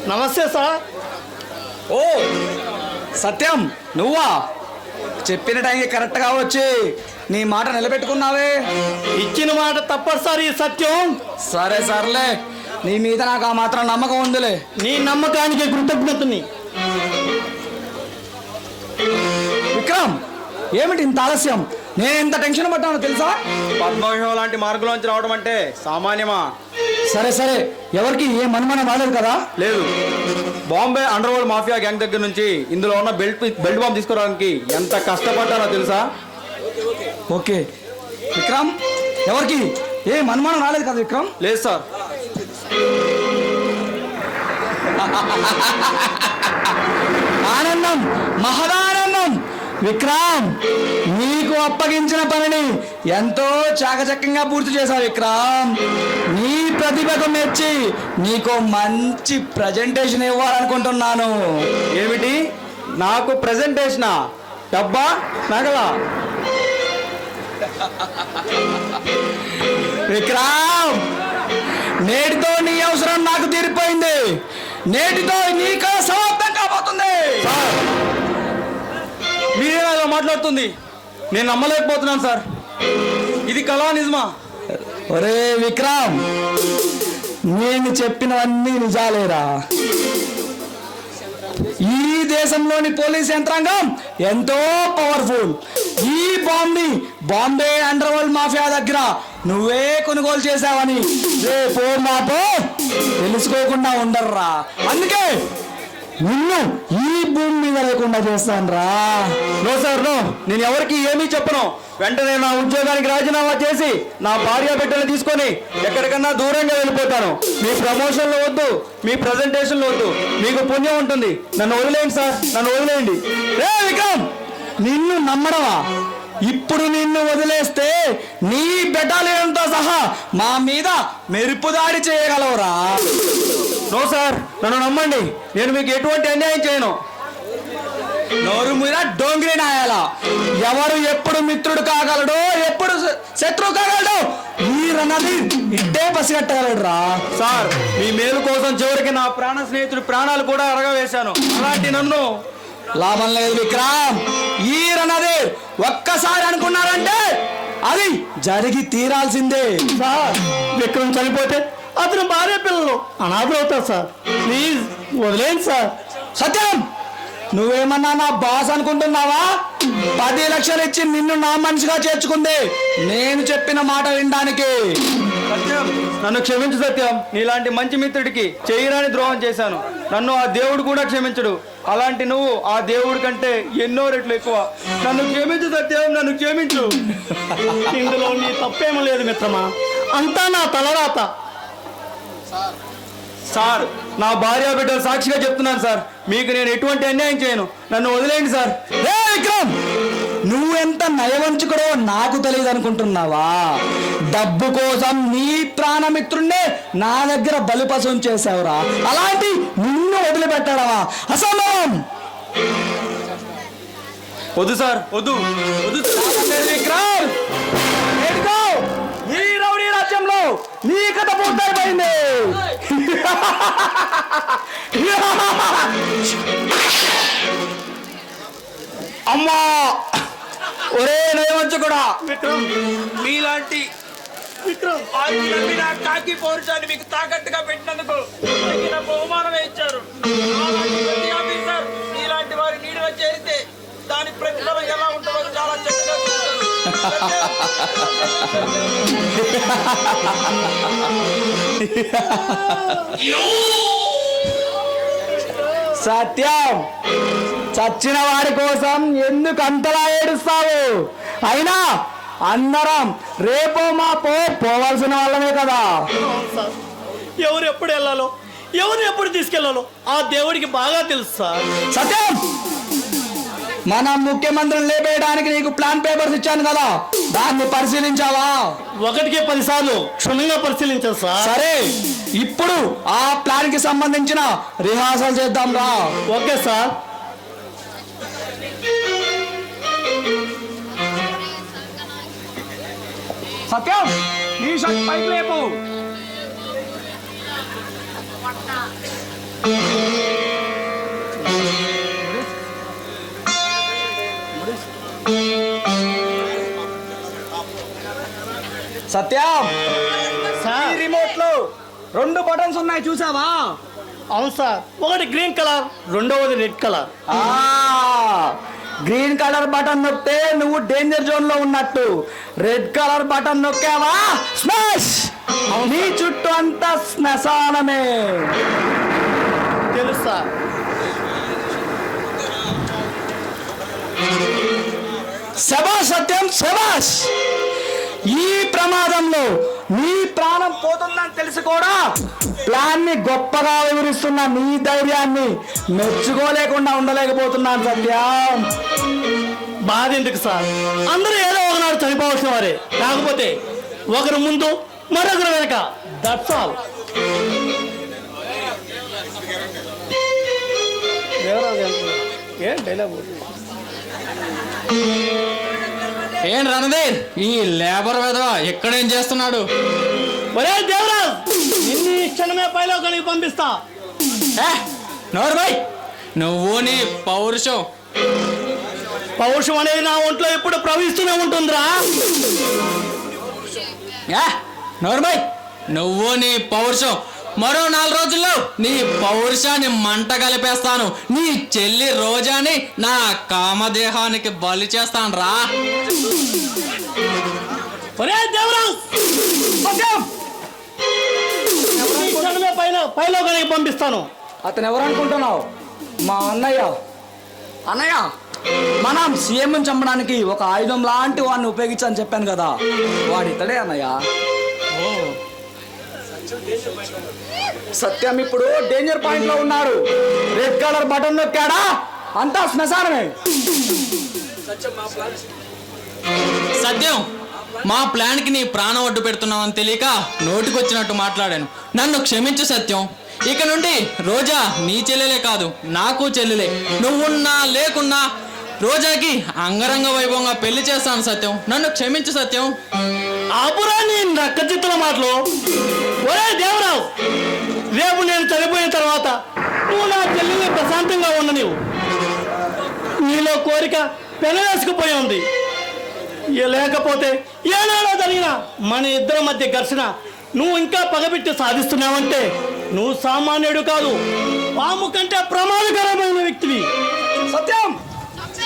Speaker 1: నమస్తే సార్.
Speaker 5: ఓ సత్యం, నువ్వా? చెప్పిన టైంకి కరెక్ట్గా వచ్చి నీ మాట నిలబెట్టుకున్నావే.
Speaker 1: ఇచ్చిన మాట తప్పదు సార్ ఈ సత్యం.
Speaker 5: సరే సర్లే, నీ మీద నాకు ఆ మాత్రం నమ్మకం ఉందిలే.
Speaker 1: నీ నమ్మకానికి కృతజ్ఞతని.
Speaker 5: విక్రమ్, ఏమిటి ఇంత ఆలస్యం? నేను ఎంత టెన్షన్ పడ్డానో తెలుసా?
Speaker 8: పద్మవ్యూహం లాంటి మార్గంలోంచి రావడం అంటే సామాన్యమా?
Speaker 5: సరే సరే, ఎవరికి ఏ మనుమనం రాలేదు కదా?
Speaker 8: లేదు. Bombay under world mafia gang దగ్గర నుంచి ఇందులో ఉన్న బెల్ట్ బాంబ్ తీసుకురావడానికి ఎంత కష్టపడ్డానో తెలుసా?
Speaker 5: ఓకే విక్రమ్, ఎవరికి ఏ మనుమనం రాలేదు కదా విక్రమ్?
Speaker 8: లేదు సార్.
Speaker 5: ఆనందం, మహదానందం. విక్రమ్, నీకు అప్పగించిన పనిని ఎంతో చాకచక్యంగా పూర్తి చేశావు విక్రమ్. నీ ప్రతిభకు మెచ్చి నీకు మంచి ప్రజెంటేషన్ ఇవ్వాలనుకుంటున్నాను.
Speaker 8: ఏమిటి? నాకు ప్రెజెంటేషనా? డబ్బా నగలా?
Speaker 5: విక్రమ్, నేటితో నీ అవసరం నాకు తీరిపోయింది. నేటితో నీ కళ సమాప్తం కాబోతుంది.
Speaker 8: మీరేనా ఇలా మాట్లాడుతుంది? నేను నమ్మలేకపోతున్నాను సార్. ఇది కళా నిజమా?
Speaker 5: ఒరే విక్రమ్, నేను చెప్పినవన్నీ నిజాలేరా. ఈ దేశంలోని పోలీస్ యంత్రాంగం ఎంతో పవర్ఫుల్. ఈ బాంబుని బాంబే అండర్ వరల్డ్ మాఫియా దగ్గర నువ్వే కొనుగోలు చేశావని రేపో మాపో తెలుసుకోకుండా ఉండర్రా. అందుకే నిన్ను ఈ భూమి మీద లేకుండా చేస్తాను రా.
Speaker 8: No sir, no. నేను ఎవరికి ఏమీ చెప్పను. వెంటనే నా ఉద్యోగానికి రాజీనామా చేసి నా భార్య బిడ్డలు తీసుకొని ఎక్కడికన్నా దూరంగా వెళ్ళిపోతాను. మీ ప్రమోషన్లు వద్దు, మీ ప్రజెంటేషన్లు వద్దు. మీకు పుణ్యం ఉంటుంది. నన్ను వదిలేయండి సార్, నన్ను వదిలేయండి.
Speaker 5: రే విక్రమ్, నిన్ను నమ్మడమా? ఇప్పుడు నిన్ను వదిలేస్తే నీ బెటాలియన్తో సహా మా మీద మెరుపు దాడి చేయగలవురా.
Speaker 8: నో సార్, నన్ను నమ్మండి. నేను మీకు ఎటువంటి అన్యాయం చేయను.
Speaker 5: నోరు మీద డోంగిరి నాయాల. ఎవరు ఎప్పుడు మిత్రుడు కాగలడో, ఎప్పుడు శత్రువు కాగలడో ఈ రన్నది ఇట్టే పసిగట్టగలడు రా.
Speaker 8: సార్, మీ మేలు కోసం చివరికి నా ప్రాణ స్నేహితుడి ప్రాణాలు కూడా అరగవేశాను. అలాంటి నన్ను
Speaker 5: లాభం లేదు విక్రమ్. ఈ రన్నది ఒక్కసారి అనుకున్నారంటే అది జరిగి తీరాల్సిందే.
Speaker 1: సార్, విక్రమ్ చనిపోతే అతను భార్య పిల్లలు అనాథలు అవుతారు సార్. ప్లీజ్ వదిలేండి సార్.
Speaker 5: సత్యం, నువ్వేమన్నా నా బాస్ అనుకుంటున్నావా? 10 లక్షలు ఇచ్చి నిన్ను నా మనిషిగా చేర్చుకుంది నేను చెప్పిన మాట వినడానికి.
Speaker 8: సత్యం, నన్ను క్షమించు సత్యం. నీలాంటి మంచి మిత్రుడికి చేయరాని ద్రోహం చేశాను. నన్ను ఆ దేవుడు కూడా క్షమించడు. అలాంటి నువ్వు ఆ దేవుడి కంటే ఎన్నో రెట్లు ఎక్కువ. నన్ను క్షమించు సత్యం, నన్ను క్షమించు.
Speaker 1: ఇందులో నీ తప్పేమీ లేదు మిత్రమా, అంతా నా తలరాత.
Speaker 8: సార్, నా భార్య బిడ్డలు సాక్షిగా చెప్తున్నాను సార్, మీకు నేను ఎటువంటి అన్యాయం చేయను. నన్ను వదిలేయండి సార్.
Speaker 5: ఏ విక్రమ్, నువ్వెంత నయవంచుకుడో నాకు తెలియదు అనుకుంటున్నావా? డబ్బు కోసం నీ ప్రాణమిత్రుణ్ణే నా దగ్గర బలిపశం చేసావురా. అలాంటి నిన్ను వదిలిపెట్టడమా? అసంభవం.
Speaker 8: వద్దు సార్, వద్దు వద్దు.
Speaker 5: విక్రమ్, నేటితో ఈ రౌడీ రాజ్యంలో నీ కథ పూర్తయిపోయింది.
Speaker 8: అమ్మా, ఒరే నయవంచు కూడా మీలాంటి నా కాకి పౌరుషాన్ని మీకు తాకట్టుగా పెట్టినందుకు తగిన బహుమానమే ఇచ్చారు. మీలాంటి వారి నీడలో చేరితే దాని ప్రతిఫలం ఎలా ఉంటుందో చాలా చక్కగా చూస్తారు.
Speaker 5: సత్యం, చచ్చిన వాడి కోసం ఎందుకు అంతలా ఏడుస్తావు? అయినా అందరం రేపో మాపో పోవాల్సిన వాళ్ళమే కదా.
Speaker 1: అవును సార్, ఎవరు ఎప్పుడు వెళ్ళాలో ఎవరు ఎప్పుడు తీసుకెళ్లాలో ఆ దేవుడికి బాగా తెలుసు సార్.
Speaker 5: సత్యం, మన ముఖ్యమంత్రిని లేపేయడానికి నీకు ప్లాన్ పేపర్స్ ఇచ్చాను కదా, దాన్ని పరిశీలించావా?
Speaker 1: 1కి 10 సార్లు క్షుణ్ణంగా పరిశీలించారు సార్.
Speaker 5: సరే, ఇప్పుడు ఆ ప్లాన్ కి సంబంధించిన రిహార్సల్ చేద్దాం రా.
Speaker 1: Okay sir.
Speaker 5: సత్యం, నీ షర్ట్ పైకి లేపు. సత్యం,
Speaker 1: సార్
Speaker 5: ఈ రిమోట్ లో 2 బటన్స్ ఉన్నాయి, చూసావా?
Speaker 1: అవును సార్, ఒకటి గ్రీన్ కలర్, రెండవది red colour.
Speaker 5: Green colour button నొక్కితే నువ్వు డేంజర్ జోన్ లో ఉన్నట్టు, రెడ్ కలర్ బటన్ నొక్కావా స్మాష్, నీ చుట్టూ అంతా శ్మశానమే.
Speaker 1: తెలుసు సార్.
Speaker 5: శబాష్ సత్యం, శబాష్. ఈ ప్రమాదంలో నీ ప్రాణం పోతుందని తెలిసి కూడా ప్లాన్ ని గొప్పగా వివరిస్తున్న నీ ధైర్యాన్ని మెచ్చుకోలేకుండా ఉండలేకపోతున్నాను సత్యం.
Speaker 1: బాధ ఎందుకు సార్, అందరూ ఏదో ఒకనాడు చనిపోవాల్సిన వారే, కాకపోతే ఒకరు ముందు మరొకరు వెనక, దట్స్ ఆల్. ఏం డైలాగ్?
Speaker 9: ఏం రణధీర్, ఈ లేబర్ వెధవ ఎక్కడేం చేస్తున్నాడు?
Speaker 1: ఒరే దేవరాజ్, నిన్ను ఈ క్షణమే పైలోకానికి పంపిస్తా.
Speaker 9: నోర్మై, నువ్వు నీ పౌరుషం
Speaker 1: పౌరుషం అనేది నా ఒంట్లో ఎప్పుడు ప్రవహిస్తూనే ఉంటుందిరా.
Speaker 9: నోర్మై, నువ్వు నీ పౌరుషం మరో 4 రోజుల్లో నీ పౌరుషాన్ని మంట కలిపేస్తాను. నీ చెల్లి రోజాని నా కామదేహానికి బలి చేస్తాను రా.
Speaker 1: ఒరే దేవరాజ్, ఈ క్షణమే పైలోకానికి పంపిస్తాను.
Speaker 5: అతను ఎవరు అనుకుంటున్నావు? మా అన్నయ్య. అన్నయ్య, మనం సీఎం చంపడానికి ఒక ఆయుధం లాంటి వాడిని ఉపయోగించని చెప్పాను కదా, వాడు ఇతడే అన్నయ్య. సత్యం ఇప్పుడు డేంజర్ పాయింట్ లో ఉన్నాడు. రెడ్ కలర్ బటన్ నొక్కాడా అంతా శ్మశానమే.
Speaker 9: సత్యం, మా ప్లాన్ కి నీ ప్రాణం అడ్డు పెడుతున్నావని తెలియక నోటికొచ్చినట్టు మాట్లాడాను. నన్ను క్షమించు సత్యం. ఇక నుండి రోజా నీ చెల్లెలే కాదు, నాకు చెల్లెలే. నువ్వున్నా లేకున్నా రోజాకి అంగరంగ వైభవంగా పెళ్లి చేస్తాను సత్యం. నన్ను క్షమించు సత్యం.
Speaker 1: ఆపురా నీ నక్క చిత్తుల మాటలు. ఒరే దేవరావు, రేపు నేను చనిపోయిన తర్వాత నువ్వు నా చెల్లిని ప్రశాంతంగా ఉండనివ్వు. నీలో కోరిక పెనవేసుకుపోయి ఉంది. లేకపోతే ఏనాడో జరిగిన మన ఇద్దరి మధ్య ఘర్షణ నువ్వు ఇంకా పగబెట్టి సాధిస్తున్నావంటే నువ్వు సామాన్యుడు కాదు, పాము కంటే ప్రమాదకరమైన వ్యక్తివి.
Speaker 5: సత్యం,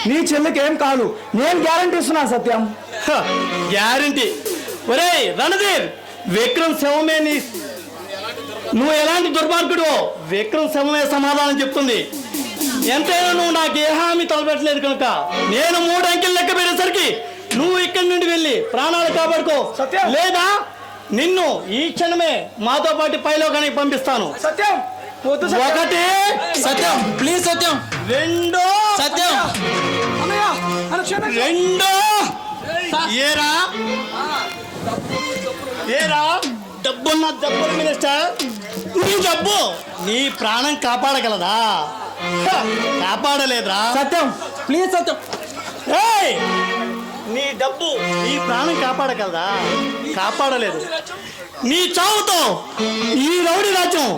Speaker 5: నీ చెల్లికి ఏం కాదు, నేను గ్యారంటీ ఇస్తున్నాను సత్యం.
Speaker 1: గ్యారంటీ? ఒరే రణధీర్, విక్రమ్ శవమే నువ్వు ఎలాంటి దుర్మార్గుడు? విక్రమ్ శవమే సమాధానం చెప్తుంది. ఎంతైనా నువ్వు నాకు ఏ హామీ తలపెట్టలేదు కనుక నేను 3 అంకెలు లెక్క పెట్టేసరికి నువ్వు ఇక్కడి నుండి వెళ్ళి ప్రాణాలు కాపాడుకో. లేదా నిన్ను ఈ క్షణమే మాతో పాటు పైలోకానికి పంపిస్తాను.
Speaker 5: సత్యం,
Speaker 1: ఒకటి
Speaker 9: సత్యం, ప్లీజ్ సత్యం.
Speaker 1: రెండు
Speaker 9: సత్యం,
Speaker 1: రెండు ఏరా ఏరా డబ్బున్న డబ్బుల మినిస్టర్, నీ డబ్బు నీ ప్రాణం కాపాడగలదా? కాపాడలేదురా.
Speaker 5: సత్యం, ప్లీజ్ సత్యం.
Speaker 1: ఏయ్, నీ డబ్బు నీ ప్రాణం కాపాడగలదా? కాపాడలేదు. నీ చావుతో ఈ రౌడీ రాజ్యం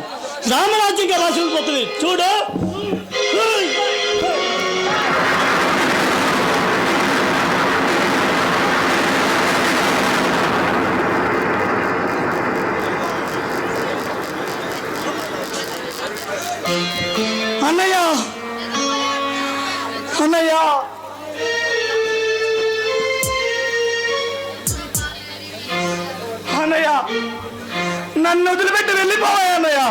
Speaker 1: రామరాజ్యంగా రాసిపోతుంది చూడు.
Speaker 5: అన్నయ్య, అన్నయ్య, నన్ను వదిలిపెట్టి వెళ్ళిపోవా అన్నయ్య.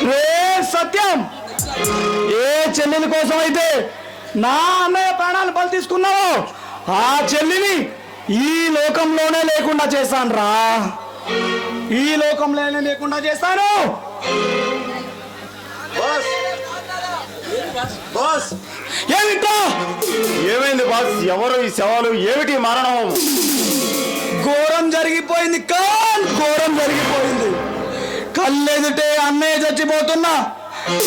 Speaker 5: రే సత్యం, ఏ చెల్లెలి కోసం అయితే నా అన్నయ్య ప్రాణాలు బలి తీసుకున్నావో ఆ చెల్లిని ఈ లోకంలోనే లేకుండా చేశాను రా. ఈ లోకంలోనే లేకుండా చేస్తాను.
Speaker 8: బాస్
Speaker 5: ఏమిటో
Speaker 8: ఏమైంది బాస్? ఎవరు ఈ శవాలు? ఏమిటి మరణం?
Speaker 5: ఘోరం జరిగిపోయింది కాన్, ఘోరం జరిగిపోయింది. కళ్ళెదుటే అన్నయ్య చచ్చిపోతున్నా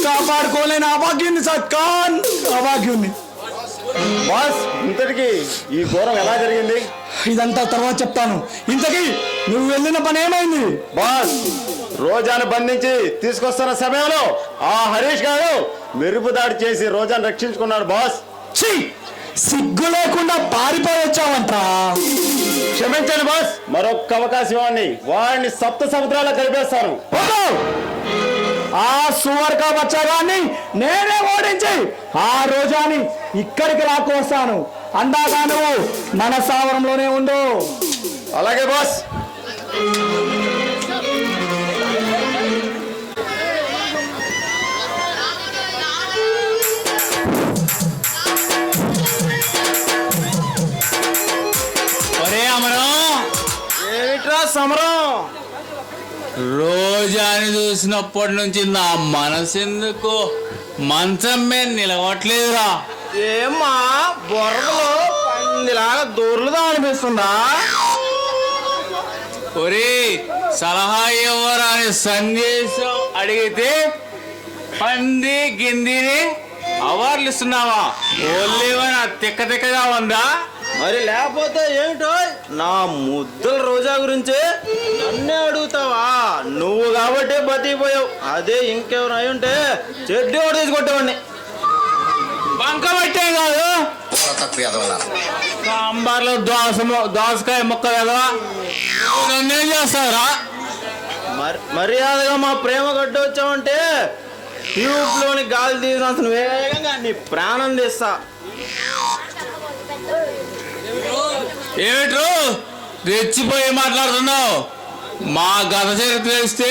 Speaker 5: కాపాడుకోలేని అభాగ్యుని సత్కాన్, అభాగ్యుని.
Speaker 8: బాస్ ఇంతటికి ఈ ఘోరం ఎలా జరిగింది?
Speaker 5: ఇదంతా తర్వాత చెప్తాను. ఇంతకీ నువ్వు వెళ్ళిన పని ఏమైంది?
Speaker 8: బాస్ రోజాను బంధించి తీసుకొస్తున్న సమయంలో ఆ హరీష్ గారు మెరుపు దాడి చేసి రోజాను రక్షించుకున్నాడు బాస్.
Speaker 5: ఛీ, సిగ్గు లేకుండా పారిపోయి వచ్చావంట్రా.
Speaker 8: క్షమించండి బాస్, మరొక్క అవకాశం ఇవ్వండి. వాడిని సప్త సముద్రాల్లో కలిపేస్తాను.
Speaker 5: వద్దు! ఆ సువర్క బచ్చగాన్ని నేనే ఓడించి ఆ రోజాని ఇక్కడికి రాకొస్తాను. అందాక నువ్వు మన స్థావరంలోనే ఉండు.
Speaker 8: అలాగే బాస్.
Speaker 9: ఒరే అమరం,
Speaker 5: ఏమిట్రా సమరం?
Speaker 9: రోజాని చూసినప్పటి నుంచి నా మనసు ఎందుకు మంచం మీద నిలవట్లేదురా.
Speaker 5: ఏమ్మా బొర్రలో పందిలాగా దూర్లుదా అనిపిస్తుందా?
Speaker 9: ఒరే సలహా ఇవ్వరాని సందేశం అడిగితే పంది గిందిని అవార్డులు ఇస్తున్నావా? ఓన్లేవనా తిక్క తిక్కగా ఉందా?
Speaker 10: మరి లేకపోతే ఏమిటో నా ముద్దుల రోజా గురించి నన్నే అడుగుతావా? నువ్వు కాబట్టి బతికిపోయావు. అదే ఇంకెవరు అయి ఉంటే చెడ్డి కూడా తీసుకొట్టేవాడిని.
Speaker 9: బంక పట్టే కాదు, సాంబార్లో దోసకాయ ముక్క కదా. నన్నేం చేస్తావురా?
Speaker 10: మర్యాదగా మా ప్రేమ గడ్డ వచ్చావంటే ట్యూబ్లోని గాలి తీసినంత వేగంగా నీ ప్రాణం తీస్తా.
Speaker 9: ఏమిట్రు రెచ్చిపోయి మాట్లాడుతున్నావు? మా గత చరిత్ర తెలిస్తే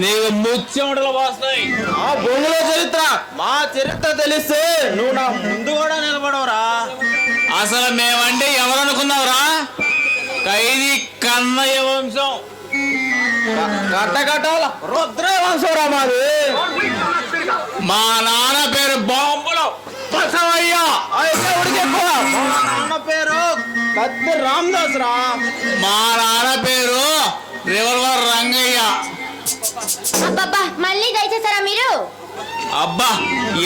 Speaker 9: నీకు ముచ్చెమటలు వస్తాయి.
Speaker 10: ఆ బొంగులో చరిత్ర మా చరిత్ర తెలిస్తే నువ్వు నా ముందు కూడా నిలబడవురా.
Speaker 9: అసలు మేమంటే ఎవరనుకున్నావురా? ఖైదీ కన్నయ్య వంశం.
Speaker 10: కట్టకట్టాల రుద్రే వంశంరా మాది.
Speaker 9: మా నాన్న పేరు బాంబులో బసవయ్య.
Speaker 10: అయితే ఉడికి ఎక్కువ. మా నాన్న పేరు కత్తి రామదాస్ రా.
Speaker 9: మా నాన్న పేరు రివల్వర్ రంగయ్య.
Speaker 2: అబ్బబ్బా మళ్ళీ దయచేసారా మీరు?
Speaker 9: అబ్బా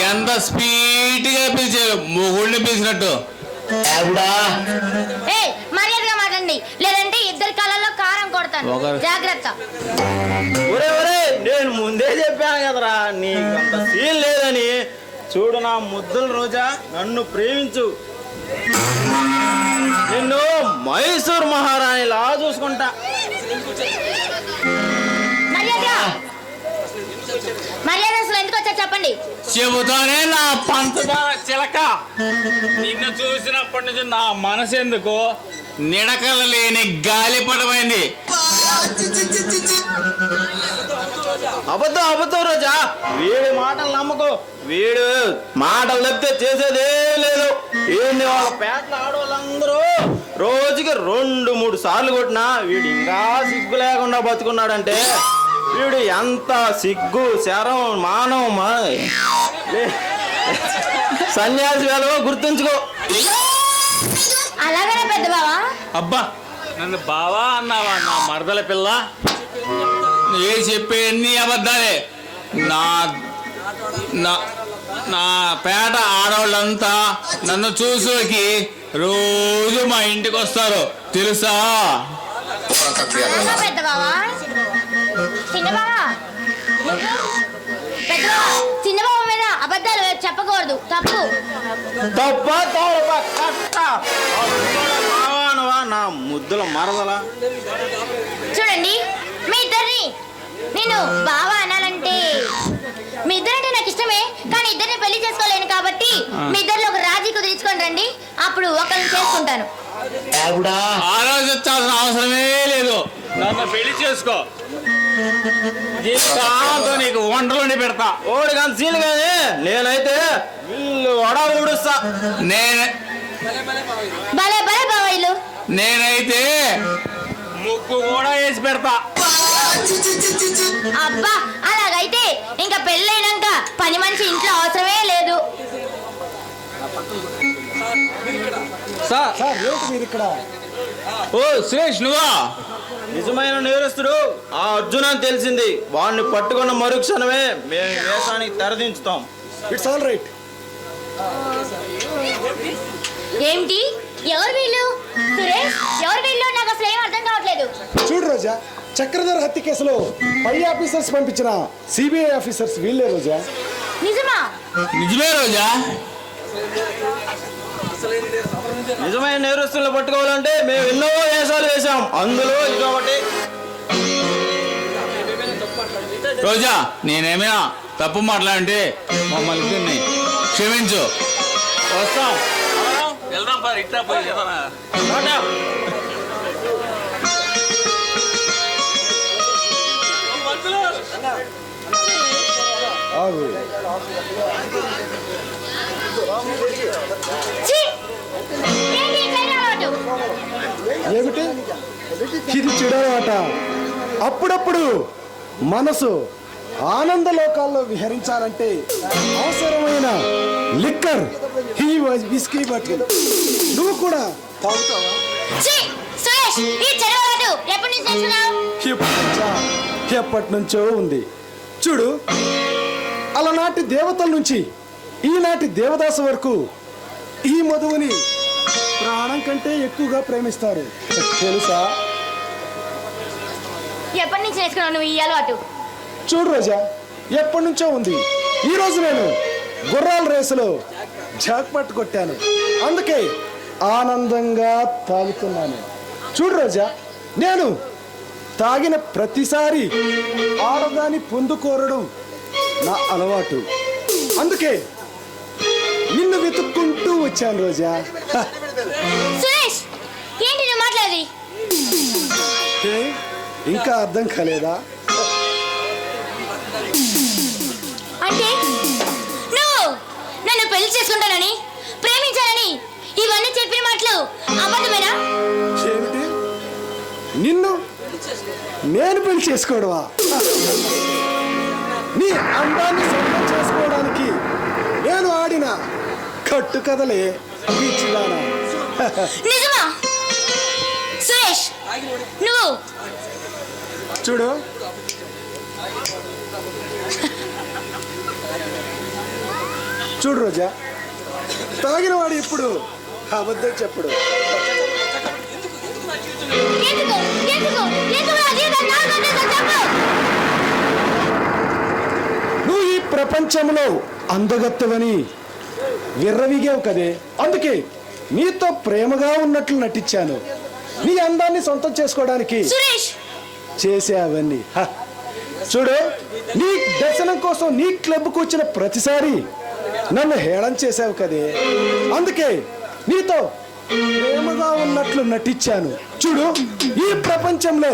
Speaker 9: ఎంత స్పీడ్ గా పిలిచారు, మొగుడిని పిలిచినట్టు.
Speaker 2: ఏ మర్యాదగా మాట్లాడండి, లేదంటే ఇద్దరి కాలంలో కారం కొడతాను. జాగ్రత్త.
Speaker 10: ఒరే ఒరే, నేను ముందే చెప్పాను కదరా నీకు అంత సీన్ లేదని. చూడు నా ముద్దుల రోజా, నన్ను ప్రేమించు. నిన్ను మైసూర్ మహారాణిలా చూసుకుంటా.
Speaker 2: మర్యాద అసలు ఎందుకు వచ్చా చెప్పండి.
Speaker 9: చెబుతానే నా పంచదార చిలక. నిన్ను చూసినప్పటి నుంచి నా మనసు ఎందుకు నిడకల లేని గాలిపటమైంది.
Speaker 10: అబద్ధం అబద్ధం రోజా, వీడి మాటలు నమ్మకు. వీడు మాటలు తప్పితే చేసేదే లేదు. ఏంది వాళ్ళ పేటల ఆడవాళ్ళందరూ రోజుకి 2-3 సార్లు కొట్టినా వీడు ఇంకా సిగ్గు లేకుండా బతుకున్నాడంటే వీడు ఎంత సిగ్గు శరం మానవ సన్యాసి వేలో గుర్తుంచుకో.
Speaker 2: అలాగనే పెద్ద బావా?
Speaker 9: అబ్బా నన్ను బావా అన్నావా నా మరదల పిల్ల? ఏ చెప్పే అన్ని అబద్ధాలే. నా నా నా పేట ఆడవాళ్ళంతా నన్ను చూసుకి రోజు మా ఇంటికి వస్తారు తెలుసా?
Speaker 2: పెద్ద బావా, చిన్న బావా, పెద్ద బావా, చిన్న బావ మీద అబద్ధాలు చెప్పకూడదు, తప్పు.
Speaker 10: తప్ప నా ముద్దుల మరదలా.
Speaker 2: చూడండి మీ ఇద్దరిని నేను బావ అనాలంటే మీ ఇద్దరంటే నాకు ఇష్టమే, కానీ ఇద్దరిని పెళ్లి చేసుకోలేను కాబట్టి మీ ఇద్దరిలో ఒక రాజీ కుదిరించుకొని రండి, అప్పుడు ఒకరిని చేసుకుంటాను.
Speaker 10: ఆలోచించాల్సిన అవసరమే లేదు. నన్ను పెళ్లి చేసుకో, జీవితాంతో నీకు వంటలోని పెడతా. ఓడి కానీ సీలు కానీ నేనైతే వీళ్ళు వడ ఊడుస్తా.
Speaker 2: భలే భలే బాబాయిలు.
Speaker 10: నేనైతే ముగ్గు కూడా వేసి పెడతా.
Speaker 2: అబ్బా అలాగైతే ఇంకా పెళ్ళైనాక పని మనిషి ఇంట్లో అవసరమే లేదు.
Speaker 10: సార్
Speaker 3: సార్ ఏంటి మీరు ఇక్కడ?
Speaker 10: ఓ సురేష్ నువ్వా? నిజమైన నేరస్తుడు ఆ అర్జున్ అని తెలిసింది. వాడిని పట్టుకున్న మరుక్షణమే మేము ఈ వేషానికి తెరదించుతాం.
Speaker 3: It's all right.
Speaker 2: ఏంటి ఎవరు వీళ్ళు? సురేష్ ఎవరు వీళ్ళు? నాకు అసలు ఏం అర్థం కావట్లేదు.
Speaker 3: చూడు రోజా, చక్రధర్ హత్య కేసులో పై ఆఫీసర్స్ పంపించిన సిబిఐ ఆఫీసర్స్ వీళ్ళే రోజా.
Speaker 2: నిజమా?
Speaker 10: నిజమే రోజా. నిజమైన నేరస్తులను పట్టుకోవాలంటే మేము ఎన్నో వేషాలు వేశాం, అందులో ఇదొకటి. రోజా నేనేమైనా తప్పు మాట్లాడంటే మమ్మల్ని ఇద్దరిని క్షమించు. వస్తాం.
Speaker 3: ఆగు.
Speaker 2: ఛీ! ఏంటి ఈ చెడు అలవాటు?
Speaker 3: ఏమిటి ఇది చెడమాట? అప్పుడప్పుడు మనసు ఆనందలోకాల్లో విహరించాలంటే అవసరమైన లిక్కర్ ఈ విస్కీ బాటిల్ నువ్వు కూడా తాగుతావా?
Speaker 2: ఛీ! సురేష్ ఈ చెడు అలవాటు ఎప్పటి నుంచి నేర్చుకున్నావు?
Speaker 3: ఎప్పటి నుంచో ఉంది. చూడు, అలనాటి దేవతల నుంచి ఈనాటి దేవదాసు వరకు ఈ మధువుని ప్రాణం కంటే ఎక్కువగా ప్రేమిస్తారు, తెలుసా?
Speaker 2: ఎప్పటి నుంచి నేర్చుకున్నావు నువ్వు ఈ అలవాటు?
Speaker 3: చూడు రోజా, ఎప్పటి నుంచో ఉంది. ఈ రోజు నేను గుర్రాల రేసులో జాక్పాట్ కొట్టాను, అందుకే ఆనందంగా తాగుతున్నాను. చూడు రోజా, నేను తాగిన ప్రతిసారి ఆడదాన్ని పొందుకోరడం నా అలవాటు. అందుకే నిన్ను వెతుక్కుంటూ వచ్చాను రోజా.
Speaker 2: సురేష్ ఏంటి నువ్వు మాట్లాడి?
Speaker 3: ఏ, ఇంకా అర్థం కాలేదా?
Speaker 2: అంటే నువ్వు నన్ను పెళ్లి చేసుకుంటానని, ప్రేమించాలని ఇవన్నీ చెప్పిన మాటలు అబద్ధమేనా?
Speaker 3: ఏమిటి, నిన్ను నేను పెళ్లి చేసుకోవడమా? నీ అందాన్ని సొంతం చేసుకోవడానికి నేను ఆడిన కట్టు కథలే పిచ్చిదానా.
Speaker 2: నిజమా? సురేష్ నువ్వు
Speaker 3: చూడు, చూడు రోజా, తాగిన వాడు ఇప్పుడు అబద్ధం చెప్పుడు.
Speaker 2: ఎందుకు ఎందుకు ఎందుకు నా జీవితం నాశనం చేశావు చెప్పు.
Speaker 3: నువ్వు ఈ ప్రపంచంలో అందగత్తవని విర్రవిగావు కదే, అందుకే నీతో ప్రేమగా ఉన్నట్లు నటించాను. నీ అందాన్ని సొంతం చేసుకోవడానికి
Speaker 2: సురేష్
Speaker 3: చేసే అవన్నీ. చూడు, నీ దర్శనం కోసం నీ క్లబ్కు వచ్చిన ప్రతిసారి నన్ను హేళన చేసావు కదే, అందుకే నీతో ప్రేమగా ఉన్నట్లు నటించాను. చూడు, ఈ ప్రపంచంలో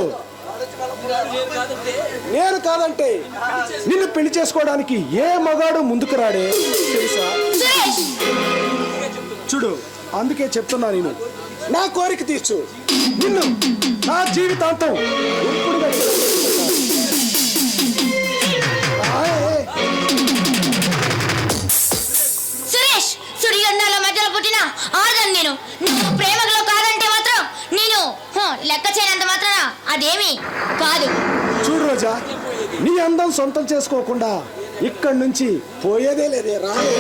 Speaker 3: నేను కాదంటే నిన్ను పెళ్లి చేసుకోవడానికి ఏ మగాడు ముందుకు రాడే, తెలుసా?
Speaker 2: సురేష్
Speaker 3: చూడు, అందుకే చెప్తున్నా, నేను నా కోరిక తీర్చు, నిన్ను నా జీవితాంతం ఎప్పుడుగా
Speaker 2: సురేష్ సూర్యగంధాల మధ్యలో పుట్టిన ఆడదాన్ని నేను. నువ్వు ప్రేమలో కాదంటే మాత్రం నేను లెక్క చేయనంత మాత్రాన అదేమి కాదు.
Speaker 3: చూడు రోజా, నీ అందం సొంతం చేసుకోకుండా ఇక్కడి నుంచి పోయేదే లేదే, రాయే.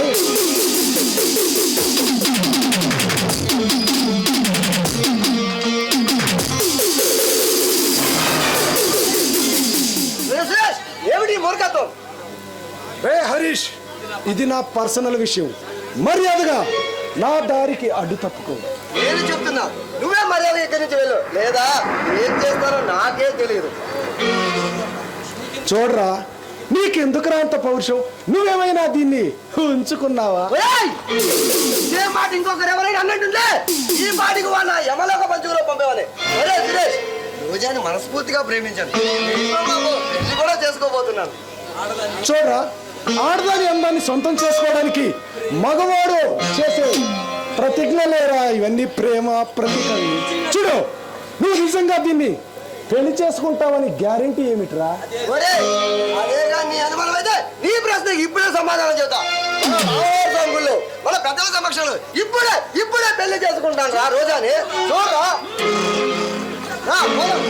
Speaker 7: ఏమిటి మూర్ఖత్వం?
Speaker 3: రే హరీష్, ఇది నా పర్సనల్ విషయం, మర్యాదగా నా దారికి అడ్డు తప్పుకో.
Speaker 7: నేను చెప్తున్నా, నువ్వే మర్యాద ఇక్కడి నుంచి వెళ్ళు, లేదా ఏం చేస్తారో నాకే తెలియదు.
Speaker 3: చూడరా, నీకెందుకురా అంత పౌరుషం? నువ్వేమైనా దీన్ని ఉంచుకున్నావా?
Speaker 7: ఒరేయ్! ఇదే మాట ఇంకొకరు ఎవరైనా అన్నట్టుంటే ఈ పాటికి వాళ్ళ యమలోక పంచుకులో పంపేవాళ్ళే. ఒరే సురేష్, రోజాని మనస్ఫూర్తిగా ప్రేమించాను. పెళ్లి కూడా చేసుకోబోతున్నాను.
Speaker 3: చూడరా, ఆడదాని అందాన్ని సొంతం చేసుకోవడానికి మగవాడు చేసే ప్రతిజ్ఞలేరా ఇవన్నీ. ప్రేమ ప్రతీకలు. చూడు, నువ్వు నిజంగా దీన్ని పెళ్లి చేసుకుంటావని గ్యారెంటీ ఏమిట్రా?
Speaker 7: ఒరేయ్, అదేగా నీ అనుమానం అయితే నీ ప్రశ్నకి ఇప్పుడే సమాధానం చెబుతా. మన పెద్దల సమక్షంలో ఇప్పుడే పెళ్లి చేసుకుంటాను రా రోజాని. చూడరా, రా, పోదాం.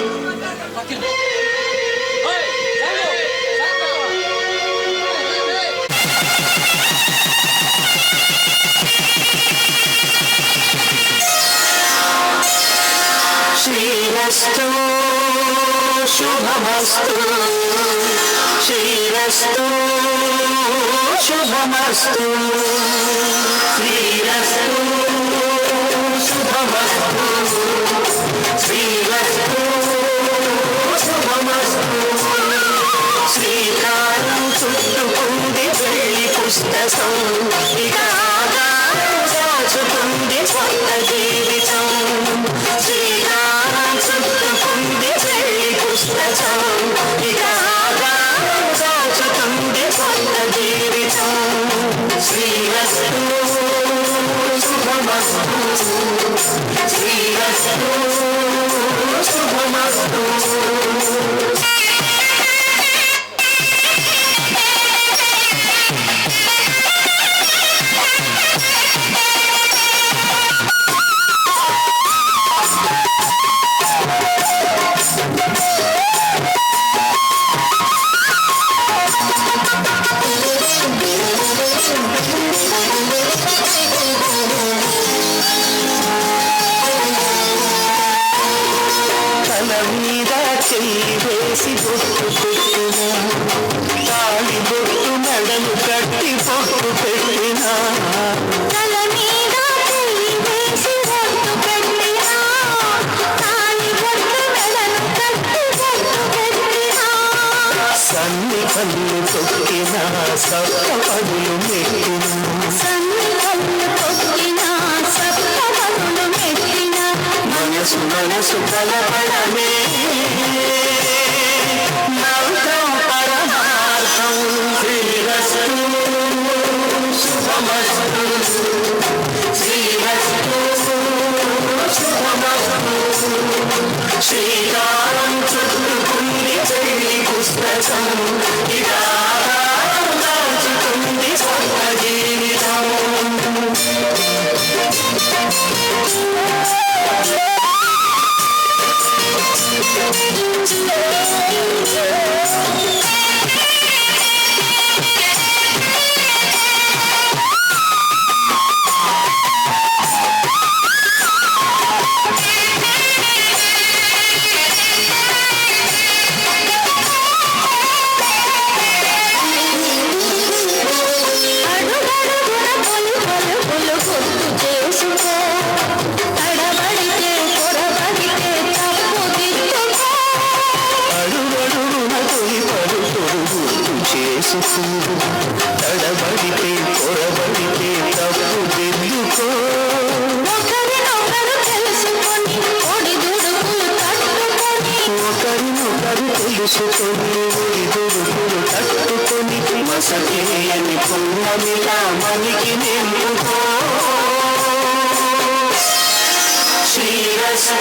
Speaker 4: శ్రీరస్తు శుభమస్తు, శ్రీరస్తు శుభమస్తు, శ్రీరస్తు శుభమస్తు, శ్రీరస్తు శుభమస్తు. శ్రీకారం చుట్టుకుంది పెళ్లి పుస్తకం, ఇక ఆధారం దాచుకుంది కొత్త జీవితం. శ్రీకారం చుట్టుకుంది పెళ్లి పుస్తకం, ఇక ఆధారం దాచుకుంది కొత్త జీవితం. శ్రీరస్తు శుభమస్తు, శ్రీరస్తు శుభమస్తు. తల మీద చెయ్యి వేసి బొట్టు పెట్టిన, తాళి బొట్టు మెడలు కట్టి బొట్టు పెట్టిన,
Speaker 6: తల మీద చెయ్యి వేసి బొట్టు పెట్టినా, తాళి బొట్టు మెడను కట్టి బొట్టు పెట్టినా,
Speaker 4: సన్ని కళ్ళు తొక్కిన, సప్త పదులు మెట్టిన,
Speaker 6: సన్ని కళ్ళు తొక్కినా, సప్త పదులు మెట్టినా,
Speaker 4: మనసు మనసు కలపడమే మంత్రం పరమార్థం. శ్రీరస్తు శుభమస్తు, శ్రీరస్తు శుభమస్తు. శ్రీకారం చుట్టుకుంది పెళ్లి పుస్తకం, ఇక ఆధారం దాచుకుంది కొత్త జీవితం.
Speaker 6: అడుగడుగున పొలి పలుకులు గుర్తు చేసుకో, తడబడితే పొరబడితే తప్పు దిద్దుకో.
Speaker 4: అడుగడుగున తొలి పలుకులు గుర్తు చేసుకో, తడబడితే పొరబడితే తప్పు దిద్దుకో.
Speaker 6: ఒకరినొకరు తెలుసుకొని ఒడిదుడుకులు తట్టుకొని,
Speaker 4: ఒకరినొకరు తెలుసుకొని ఒడిదుడుకులు తట్టుకొని, మసకేయని పుణ్యమిలా మనకి నింపుకో. శ్రీరస్తు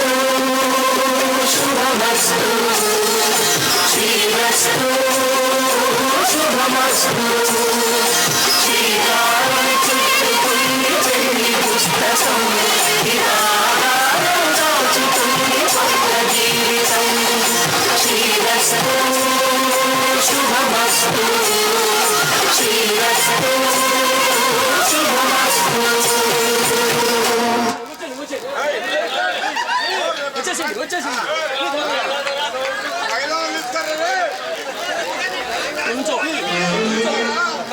Speaker 4: శుభమస్తు, శ్రీరస్తు శుభమస్తు. శ్రీకారం చుట్టుకుంది పెళ్లి పుస్తకం, ఇక ఆధారం దాచుకుంది కొత్త జీవితం. శ్రీరస్తు శుభమస్తు, శ్రీరస్తు శుభమస్తు.
Speaker 5: వచ్చేసింది.